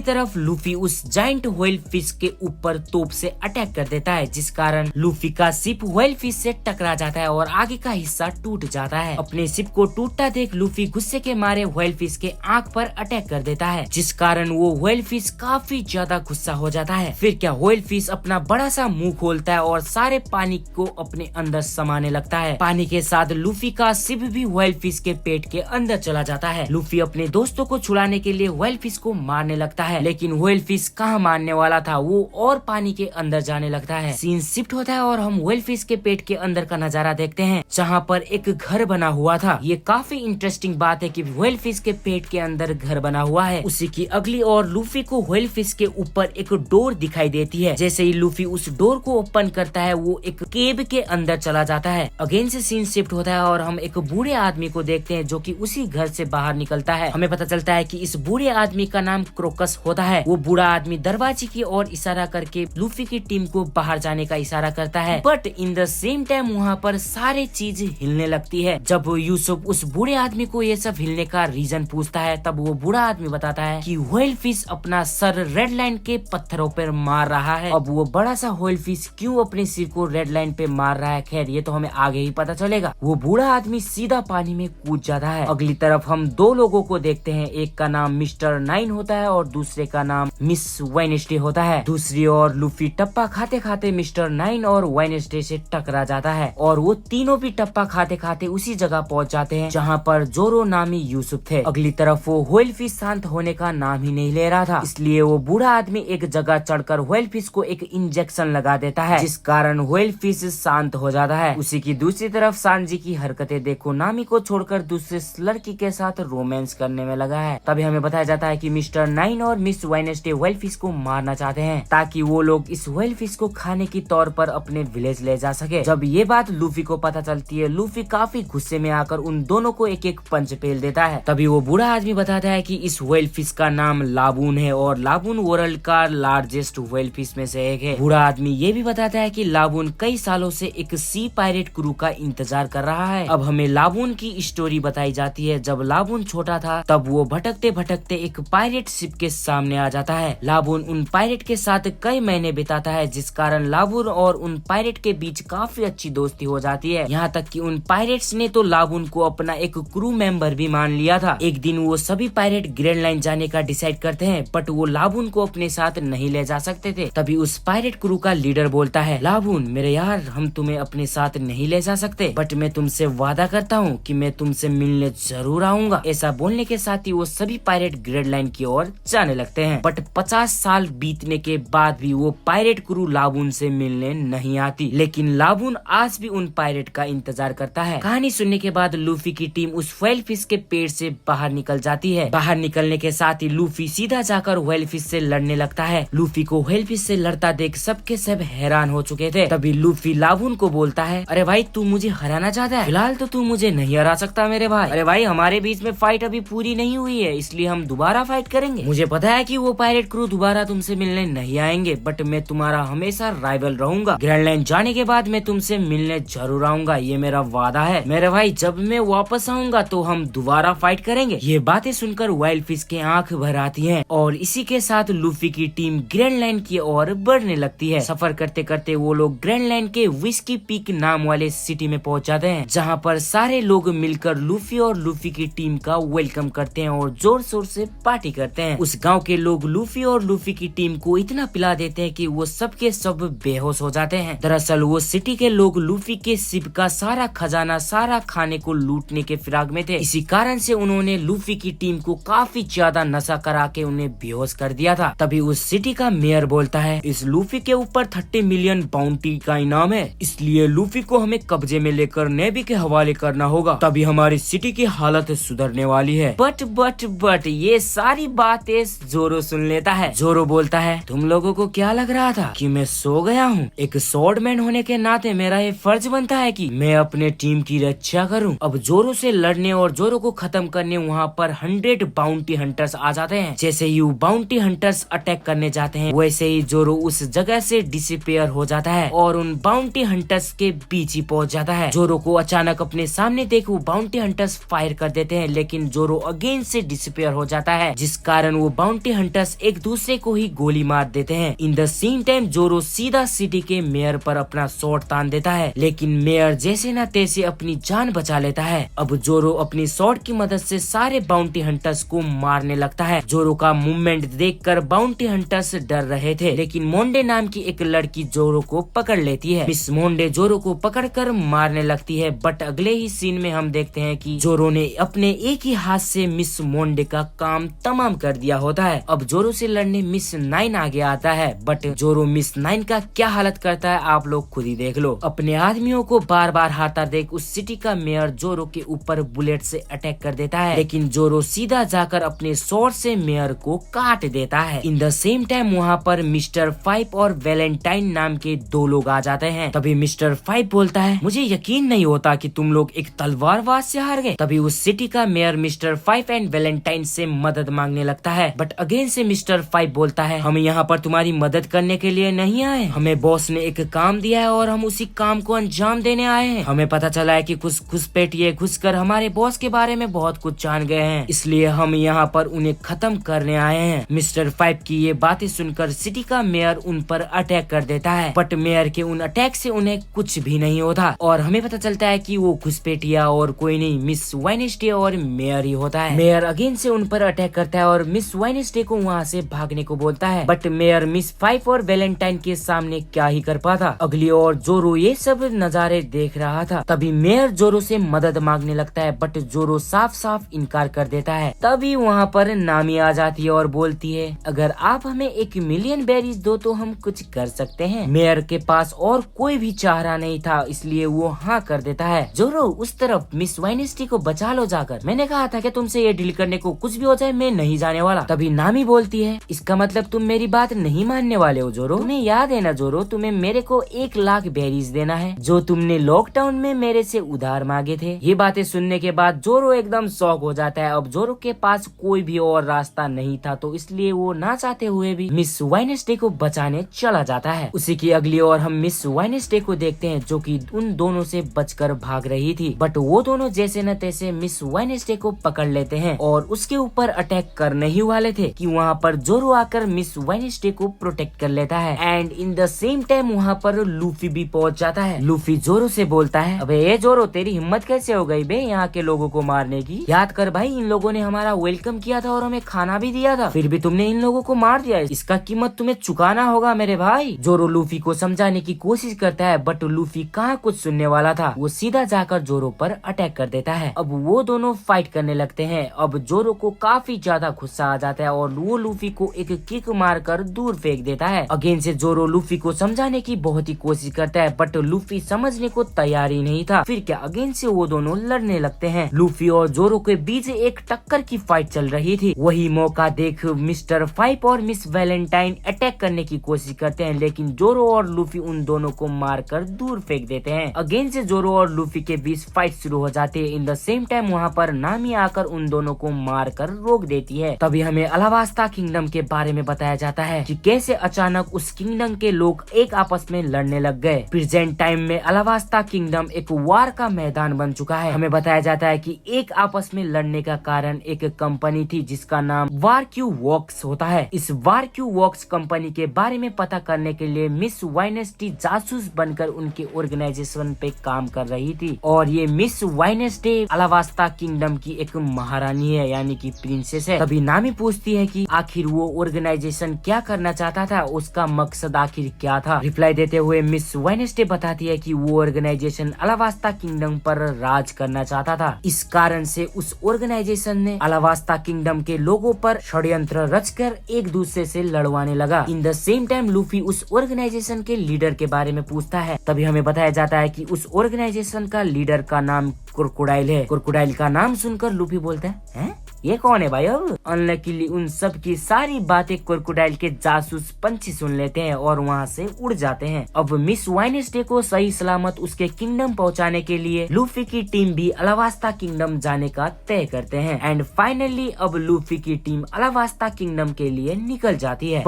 A: तरफ लूफी उस जायंट व्हेल फिश के ऊपर तोप से अटैक कर देता है, जिस कारण लूफी का शिप व्हेल फिश से टकरा जाता है और आगे का हिस्सा टूट जाता है। अपने शिप को टूटता देख लूफी गुस्से के मारे व्हेल फिश के आंख पर अटैक कर देता है, जिस कारण वो व्हेल फिश काफी ज्यादा गुस्सा हो जाता है। फिर क्या व्हेल फिश अपना बड़ा सा मुंह खोलता है और सारे पानी को अपने अंदर समाने लगता है। पानी के साथ लूफी का शिप भी व्हेल फिश के पेट के अंदर चला जाता है। लूफी अपने दोस्तों को छुड़ाने के लिए व्हेल फिश को मारने लगता है, लेकिन व्हेल फिश कहाँ मारने वाला था, वो और पानी के अंदर जाने लगता है। सीन शिफ्ट होता है और हम व्हेल फिश के पेट के अंदर का नजारा देखते हैं, जहाँ पर एक घर बना हुआ था। ये काफी इंटरेस्टिंग बात है कि व्हेल फिश के पेट के अंदर घर बना हुआ है। उसी की अगली और लूफी को व्हेल फिश के ऊपर एक डोर दिखाई देती है। जैसे ही लूफी उस डोर को ओपन करता है, वो एक केव के अंदर चला जाता है। अगेन से सीन शिफ्ट होता है और हम एक बूढ़े आदमी को देखते हैं जो कि उसी घर से बाहर निकलता है। हमें पता चलता है कि इस बूढ़े आदमी का नाम क्रोकस होता है। वो बूढ़ा आदमी दरवाजे की ओर इशारा करके लूफी की टीम को बाहर जाने का इशारा करता है, but in the same time वहाँ पर सारे चीज हिलने लगती है। जब यूसुफ उस बूढ़े आदमी को ये सब हिलने का रीजन पूछता है, तब वो बूढ़ा आदमी बताता है कि व्हेल फिश अपना सर रेड लाइन के पत्थरों पर मार रहा है। अब वो बड़ा सा व्हेल फिश क्यों अपने सिर को रेड लाइन पे मार रहा है, खैर ये तो हमें आगे ही पता चलेगा। वो बूढ़ा आदमी सीधा पानी में कूद जाता है। अगली तरफ हम दो लोगों को देखते हैं, एक का नाम मिस्टर 9 होता है और दूसरे का नाम मिस वेडनेसडे होता है। दूसरी ओर लूफी टप्पा खाते खाते मिस्टर 9 और वेडनेसडे से टकरा जाता है और वो तीनों भी टप्पा खाते खाते उसी जगह पहुंच जाते हैं जहाँ पर जोरो नामी यूसुफ थे। अगली तरफ वो व्हेल फिश शांत होने का नाम ही नहीं ले रहा था, इसलिए वो बूढ़ा आदमी एक जगह चढ़कर व्हेल फिश को एक इंजेक्शन लगा देता है, जिस कारण व्हेल फिश शांत हो जाता है। उसी की दूसरी तरफ सांजी की हरकतें देखो, नामी को छोड़कर दूसरे लड़की के साथ रोमांस करने में लगा है। तभी हमें बताया जाता है कि मिस्टर 9 और मिस वेडनेसडे व्हेल फिश को मारना चाहते हैं, ताकि वो लोग इस व्हेल फिश को खाने की तौर पर अपने विलेज ले जा सके। जब ये बात लूफी को पता चलती है, लूफी काफी गुस्से में आकर उन दोनों को एक एक पंच पेल देता है। तभी वो बूढ़ा आदमी बताता है कि इस व्हेल फिश का नाम लाबून है और लाबून वर्ल्ड का लार्जेस्ट व्हेल फिश में से एक है। बूढ़ा आदमी ये भी बताता है कि लाबून कई सालों से एक सी पायरेट क्रू का इंतजार कर रहा है। अब हमें लाबून की स्टोरी बताई जाती है। जब लाबून छोटा था, तब वो भटकते भटकते एक पायरेट शिप के सामने आ जाता है। लाबून उन पायरेट के साथ कई महीने बिताता है, जिस कारण लाबून और उन पायरेट के बीच काफी अच्छी दोस्ती हो जाती है। यहाँ तक कि उन पायरेट्स ने तो लाबून को अपना एक क्रू मेंबर भी मान लिया था। एक दिन वो सभी पायरेट ग्रैंड लाइन जाने का डिसाइड करते हैं, बट वो लाबून को अपने साथ नहीं ले जा सकते थे। तभी उस पायरेट क्रू का लीडर बोलता है, लाबून मेरे यार, हम तुम्हें अपने साथ नहीं ले जा सकते, बट मैं तुमसे वादा करता हूँ कि मैं तुमसे मिलने जरूर आऊंगा। ऐसा बोलने के साथ ही वो सभी पायरेट ग्रैंड लाइन की ओर जाने लगते हैं, बट 50 साल बीतने के बाद भी वो पायरेट क्रू लाबून से मिलने नहीं आती। लेकिन लाबून आज भी उन पायरेट का इंतजार करता है। कहानी सुनने के बाद लूफी की टीम उस व्हेल फिश के पेट से बाहर निकल जाती है। बाहर निकलने के साथ ही लूफी सीधा जाकर व्हेल फिश से लड़ने लगता है। लूफी को व्हेल फिश से लड़ता देख सबके सब हैरान हो चुके थे। तभी लूफी लाबून को बोलता है, अरे भाई तू मुझे हराना चाहता है, फिलहाल तो तू मुझे नहीं हरा सकता मेरे भाई। अरे भाई हमारे बीच में फाइट अभी पूरी नहीं हुई है, इसलिए हम दोबारा फाइट करेंगे। मुझे पता है कि वो पायरेट क्रू दोबारा तुमसे मिलने नहीं आएंगे, बट मैं तुम्हारा हमेशा राइवल रहूंगा। ग्रैंड लाइन जाने के बाद मैं तुमसे मिलने जरूर आऊंगा, ये मेरा वादा है मेरे भाई। जब मैं वापस आऊंगा तो हम दोबारा फाइट करेंगे। ये बातें सुनकर व्हेल फिश के आंख भर आती हैं और इसी के साथ लूफी की टीम ग्रैंड लाइन की ओर बढ़ने लगती है। सफर करते करते वो लोग ग्रैंड लाइन के विस्की पीक नाम वाले सिटी में पहुंच जाते हैं, जहाँ पर सारे लोग मिलकर लूफी और लूफी की टीम का वेलकम करते हैं और जोर शोर से पार्टी करते हैं। उस गाँव के लोग लूफी और लूफी की टीम को इतना पिला देते हैं कि वो सबके सब बेहोश हो जाते हैं। दरअसल वो सिटी के लोग लूफी के शिप का सारा खजाना, सारा खाने को लूटने के फिराक में थे। इसी कारण से उन्होंने लूफी की टीम को काफी ज्यादा नशा करा के उन्हें बेहोश कर दिया था। तभी उस सिटी का मेयर बोलता है, इस लूफी के ऊपर 30 मिलियन बाउंटी का इनाम है, इसलिए लूफी को हमें कब्जे में लेकर नेवी के हवाले करना होगा, तभी हमारी सिटी की हालत सुधरने वाली है। बट ये सारी बातें जोरो सुन लेता है। जोरो बोलता है, तुम लोगों को क्या लग रहा था कि मैं सो गया हूँ? एक स्वॉर्डमैन होने के नाते मेरा ये फर्ज बनता है कि मैं अपने टीम की रक्षा करूं। अब जोरो से लड़ने और जोरो को खत्म करने वहाँ पर 100 बाउंटी हंटर्स आ जाते हैं। जैसे ही वो बाउंटी हंटर्स अटैक करने जाते हैं वैसे ही जोरो उस जगह से डिसअपियर हो जाता है और उन बाउंटी हंटर्स के बीच ही पहुंच जाता है। जोरो को अचानक अपने सामने देख वो बाउंटी हंटर्स फायर कर देते हैं, लेकिन जोरो अगेन से डिसअपियर हो जाता है, जिस कारण वो बाउंटी हंटर्स एक दूसरे को ही गोली मार देते हैं। इन द सेम टाइम जोरो सीधा सिटी के मेयर पर अपना स्वॉर्ड तान देता है, लेकिन मेयर जैसे न तैसे अपनी जान बचा लेता है। अब जोरो अपनी स्वॉर्ड की मदद से सारे बाउंटी हंटर्स को मारने लगता है। जोरो का मूवमेंट देखकर बाउंटी हंटर्स डर रहे थे, लेकिन मोंडे नाम की एक लड़की जोरो को पकड़ लेती है। मिस मोंडे जोरो को पकड़कर मारने लगती है, बट अगले ही सीन में हम देखते हैं कि जोरो ने अपने एक ही हाथ से मिस मोंडे का काम तमाम कर दिया होता है। अब जोरो से लड़ने मिस 9 आगे आता है, बट जोरो मिस 9 का क्या हालत करता है आप लोग खुद ही देख लो। अपने आदमियों को बार बार हारता देख उस सिटी का मेयर जोरो के ऊपर बुलेट से अटैक कर देता है, लेकिन जोरो सीधा जाकर अपने स्वॉर्ड से मेयर को काट देता है। इन द सेम टाइम वहाँ पर मिस्टर 5 और वैलेंटाइन नाम के 2 लोग आ जाते हैं। तभी मिस्टर 5 बोलता है, मुझे यकीन नहीं होता कि तुम लोग एक तलवारबाज से हार गए। तभी उस सिटी का मेयर मिस्टर 5 एंड वैलेंटाइन से मदद मांगने लगता है, बट अगेन से मिस्टर 5 बोलता है, हम यहाँ पर तुम्हारी मदद करने के लिए नहीं आए, हमें बॉस ने एक काम दिया है और हम उसी काम को अंजाम देने आए हैं। हमें पता चला है कि कुछ घुसपैठिए घुसकर हमारे बॉस के बारे में बहुत कुछ जान गए हैं, इसलिए हम यहाँ पर उन्हें खत्म करने आए हैं। मिस्टर 5 की ये बातें सुनकर सिटी का मेयर उन पर अटैक कर देता है, बट मेयर के उन अटैक से उन्हें कुछ भी नहीं होता और हमें पता चलता है कि वो घुसपैठिया और कोई नहीं मिस वेडनेसडे और मेयर ही होता है। मेयर अगेन से उन पर अटैक करता है और मिस वेडनेसडे को वहाँ से भागने को बोलता है, बट मेयर मिस 5 और वैलेंटाइन के सामने क्या ही कर पाता। अगली ओर जोरो ये सब नजारे देख रहा था। तभी मेयर जोरो से मदद मांगने लगता है, बट जोरो साफ साफ इनकार कर देता है। तभी वहाँ पर नामी आ जाती है और बोलती है, अगर आप हमें 1 मिलियन बेरीज दो तो हम कुछ कर सकते हैं। मेयर के पास और कोई भी चारा नहीं था, इसलिए वो हाँ कर देता है। जोरो उस तरफ मिस वेडनेसडे को बचा लो जाकर, मैंने कहा था कि तुमसे ये डील करने को कुछ भी हो जाए मैं नहीं जाने वाला। तभी नामी बोलती है, इसका मतलब तुम मेरी बात नहीं मानने वाले हो जोरो। तुम्हें याद है ना जोरो, तुम्हें मेरे को 1 लाख बेरीज देना है जो तुमने लॉकडाउन में मेरे से उधार मांगे थे। ये बातें सुनने के बाद जोरो एकदम शॉक हो जाता है। अब जोरो के पास कोई भी और रास्ता नहीं था, तो इसलिए वो ना चाहते हुए भी मिस वेडनेसडे को बचाने चला जाता है। उसी की अगली ओर हम मिस वेडनेसडे को देखते हैं जो कि उन दोनों से बचकर भाग रही थी, बट वो दोनों जैसे न तैसे मिस वेडनेसडे को पकड़ लेते हैं और उसके ऊपर अटैक करने ही वाले थे कि वहाँ पर जोरो आकर मिस वेडनेसडे को प्रोटेक्ट कर लेता है। And in the same time वहाँ पर लूफी भी पहुँच जाता है। लूफी जोरो से बोलता है, अबे ये जोरो तेरी हिम्मत कैसे हो गई बे यहाँ के लोगों को मारने की? याद कर भाई, इन लोगों ने हमारा वेलकम किया था और हमें खाना भी दिया था, फिर भी तुमने इन लोगों को मार दिया। इसका कीमत तुम्हें चुकाना होगा मेरे भाई। जोरो लूफी को समझाने की कोशिश करता है, बट लूफी कहाँ कुछ सुनने वाला था। वो सीधा जाकर जोरो पर अटैक कर देता है। अब वो दोनों फाइट करने लगते हैं। अब जोरो को काफी ज्यादा गुस्सा आ जाता है और वो लूफी को एक किक मारकर दूर फेंक देता है। अगेन से जोरो लूफी को समझाने की बहुत ही कोशिश करता है, बट लूफी समझने को तैयार ही नहीं था। फिर क्या अगेन से वो दोनों लड़ने लगते हैं। लूफी और जोरो के बीच एक टक्कर की फाइट चल रही थी। वही मौका देख मिस्टर 5 और मिस वैलेंटाइन अटैक करने की कोशिश करते हैं, लेकिन जोरो और लूफी उन दोनों को मारकर दूर फेंक देते हैं। अगेन से जोरो और लूफी के बीच फाइट शुरू हो जाती है। इन द सेम टाइम वहाँ पर नामी आकर उन दोनों को मारकर रोक देती है। तभी हमें अलाबास्ता किंगडम के बारे में बताया जाता है कि कैसे अचानक उस किंगडम के लोग एक आपस में लड़ने लग गए। प्रेजेंट टाइम में अलाबास्ता किंगडम एक वार का मैदान बन चुका है। हमें बताया जाता है कि एक आपस में लड़ने का कारण एक कंपनी थी जिसका नाम वारक्यू वर्क्स होता है। इस वारक्यू वर्क्स कंपनी के बारे में पता करने के लिए मिस वेडनेसडे जासूस बनकर उनके ऑर्गेनाइजेशन पे काम कर रही थी, और ये मिस वेडनेसडे अलाबास्ता किंगडम की एक महारानी है, यानी कि प्रिंसेस है। तभी नामी पूछती है कि आखिर वो ऑर्गेनाइजेशन क्या करना चाहता था, उसका मकसद आखिर क्या था। रिप्लाई देते हुए मिस वेडनेसडे बताती है कि वो ऑर्गेनाइजेशन अलाबास्ता किंगडम पर राज करना चाहता था। इस कारण से उस ऑर्गेनाइजेशन ने अलाबास्ता किंगडम के लोगों पर षड्यंत्र रचकर एक दूसरे से लड़वाने लगा। इन द सेम टाइम लूफी उस ऑर्गेनाइजेशन के लीडर के बारे में पूछता है। तभी हमें बताया जाता है कि उस ऑर्गेनाइजेशन का लीडर का नाम क्रोकोडाइल है। क्रोकोडाइल का नाम सुनकर लूफी बोलता है, हैं? ये कौन है भाई? अब अनलकीली उन सब की सारी बातें क्रोकोडाइल के जासूस पंछी सुन लेते हैं और वहाँ से उड़ जाते हैं। अब मिस वेडनेसडे को सही सलामत उसके किंगडम पहुँचाने के लिए लूफी की टीम भी अलाबास्ता किंगडम जाने का तय करते हैं। एंड फाइनली अब लूफी की टीम अलाबास्ता किंगडम के लिए निकल जाती है।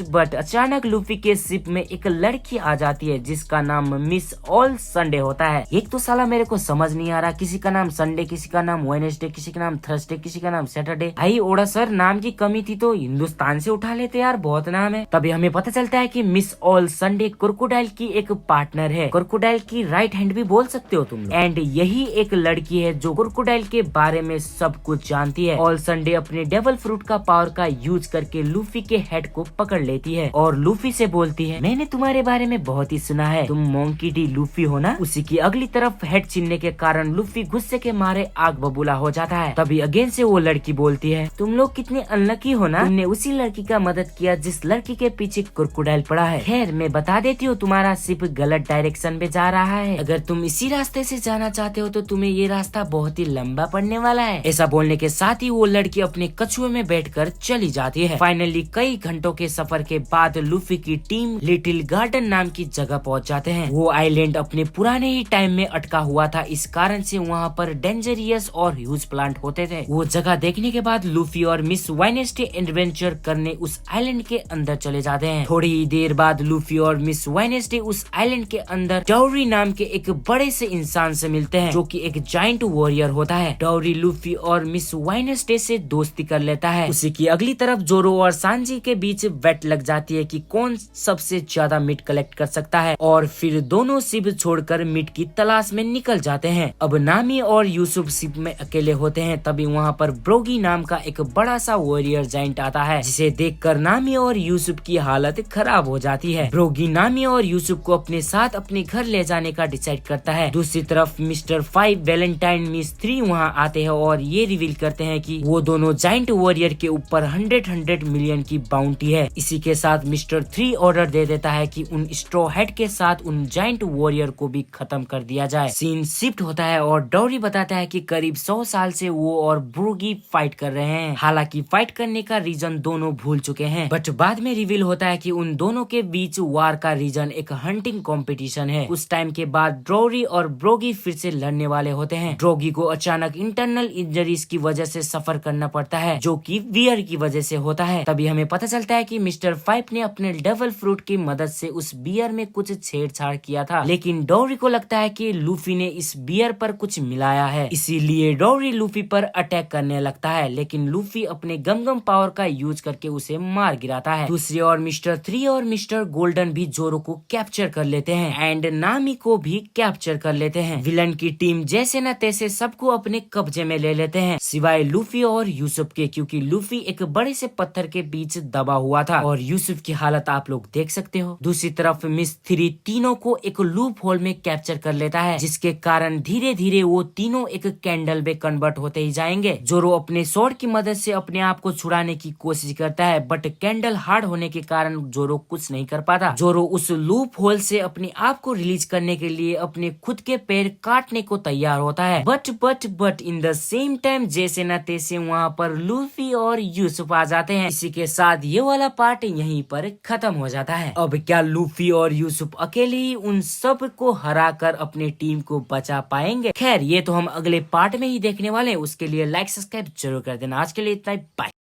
A: बट अचानक लूफी के शिप में एक लड़की आ जाती है जिसका नाम मिस ऑल संडे होता है। एक तो साला मेरे को समझ नहीं आ रहा, किसी का नाम संडे, किसी का नाम वेडनेसडे, किसी का नाम थर्सडे, किसी का नाम सैटरडे। भाई ओड़ा सर, नाम की कमी थी तो हिंदुस्तान से उठा लेते यार, बहुत नाम है। तभी हमें पता चलता है कि मिस ऑल संडे क्रोकोडाइल की एक पार्टनर है, क्रोकोडाइल की राइट हैंड भी बोल सकते हो तुम। एंड यही एक लड़की है जो क्रोकोडाइल के बारे में सब कुछ जानती है। ऑल संडे अपने डेवल फ्रूट का पावर का यूज करके लूफी के हेड को पकड़ लेती है और लूफी से बोलती है, मैंने तुम्हारे बारे में बहुत ही सुना है, तुम मोंकी डी लूफी हो ना। उसी की अगली तरफ हेड छीनने के कारण लूफी गुस्से के मारे आग बबूला हो जाता है। तभी अगेन से वो लड़की बोलती है, तुम लोग कितने अनलकी हो ना, तुमने उसी लड़की का मदद किया जिस लड़की के पीछे क्रोकोडाइल पड़ा है। खैर मैं बता देती हूँ, तुम्हारा शिप गलत डायरेक्शन में जा रहा है, अगर तुम इसी रास्ते से जाना चाहते हो तो तुम्हें ये रास्ता बहुत ही लंबा पड़ने वाला है। ऐसा बोलने के साथ ही वो लड़की अपने कछुए में बैठकर चली जाती है। फाइनली कई घंटों के सफर के बाद लूफी की टीम लिटिल गार्डन नाम की जगह पहुंच जाते हैं। वो आइलैंड अपने पुराने ही टाइम में अटका हुआ था, इस कारण से वहाँ पर डेंजरियस और ह्यूज प्लांट होते थे। वो जगह देखने के बाद लूफी और मिस वेडनेसडे एडवेंचर करने उस आइलैंड के अंदर चले जाते हैं। थोड़ी ही देर बाद लूफी और मिस वेडनेसडे उस आइलैंड के अंदर डॉरी नाम के एक बड़े से इंसान से मिलते हैं जो कि एक जाइंट वॉरियर होता है। डॉरी लूफी और मिस वेडनेसडे से दोस्ती कर लेता है। उसी की अगली तरफ जोरो और सांजी के बीच बेट लग जाती है कि कौन सबसे ज्यादा मीट कलेक्ट कर सकता है और फिर दोनों शिप छोड़कर मीट की तलाश में निकल जाते हैं। अब नामी और यूसुफ शिप में अकेले होते हैं। तभी वहाँ पर ब्रोगी नाम का एक बड़ा सा वॉरियर जाइंट आता है जिसे देखकर नामी और यूसुफ की हालत खराब हो जाती है। ब्रोगी नामी और यूसुफ को अपने साथ अपने घर ले जाने का डिसाइड करता है। दूसरी तरफ मिस्टर 5 वैलेंटाइन मिस 3 वहाँ आते हैं और ये रिवील करते हैं कि वो दोनों जाइंट वॉरियर के ऊपर 100 मिलियन की बाउंटी है। इसी के साथ मिस्टर 3 ऑर्डर दे देता है कि उन स्ट्रॉ हेड के साथ उन जाइंट वॉरियर को भी खत्म कर दिया जाए। सीन शिफ्ट होता है और डॉरी बताता है कि करीब 100 साल से वो और ब्रोगी फाइट कर रहे हैं। हालांकि फाइट करने का रीजन दोनों भूल चुके हैं, बट बाद में रिवील होता है कि उन दोनों के बीच वार का रीजन एक हंटिंग कंपटीशन है। उस टाइम के बाद डॉरी और ब्रोगी फिर से लड़ने वाले होते हैं। ड्रोगी को अचानक इंटरनल इंजरीज की वजह से सफर करना पड़ता है जो कि वियर की वजह से होता है। तभी हमें पता चलता है कि मिस्टर 5 ने अपने डेवल फ्रूट की मदद से उस बियर में कुछ छेड़छाड़ किया था, लेकिन डॉरी को लगता है कि लूफी ने इस बियर पर कुछ मिलाया है, इसीलिए डॉरी लूफी पर अटैक करने लगता है, लेकिन लूफी अपने गम पावर का यूज करके उसे मार गिराता है। दूसरी ओर मिस्टर 3 और मिस्टर गोल्डन भी जोरो को कैप्चर कर लेते हैं एंड नामी को भी कैप्चर कर लेते हैं। विलन की टीम जैसे न तैसे सबको अपने कब्जे में ले लेते हैं सिवाय लूफी और यूसुफ के, क्योंकि लूफी एक बड़े से पत्थर के बीच दबा हुआ था और यूसुफ की हालत आप लोग देख सकते हो। दूसरी तरफ मिस 3 तीनों को एक लूप होल में कैप्चर कर लेता है, जिसके कारण धीरे धीरे वो तीनों एक कैंडल में कन्वर्ट होते ही जाएंगे। जोरो अपने स्वॉर्ड की मदद से अपने आप को छुड़ाने की कोशिश करता है, बट कैंडल हार्ड होने के कारण जोरो कुछ नहीं कर पाता। जोरो उस लूप होल से अपने आप को रिलीज करने के लिए अपने खुद के पैर काटने को तैयार होता है, but in the same time जैसे न तैसे वहाँ पर लूफी और यूसुफ आ जाते हैं। इसी के साथ ये वाला पार्ट यहीं पर खत्म हो जाता है। अब क्या लूफी और यूसुफ अकेले ही उन सब को हरा कर अपनी टीम को बचा पाएंगे? खैर ये तो हम अगले पार्ट में ही देखने वाले हैं। उसके लिए लाइक सब्सक्राइब जरूर कर देना। आज के लिए इतना ही, बाय।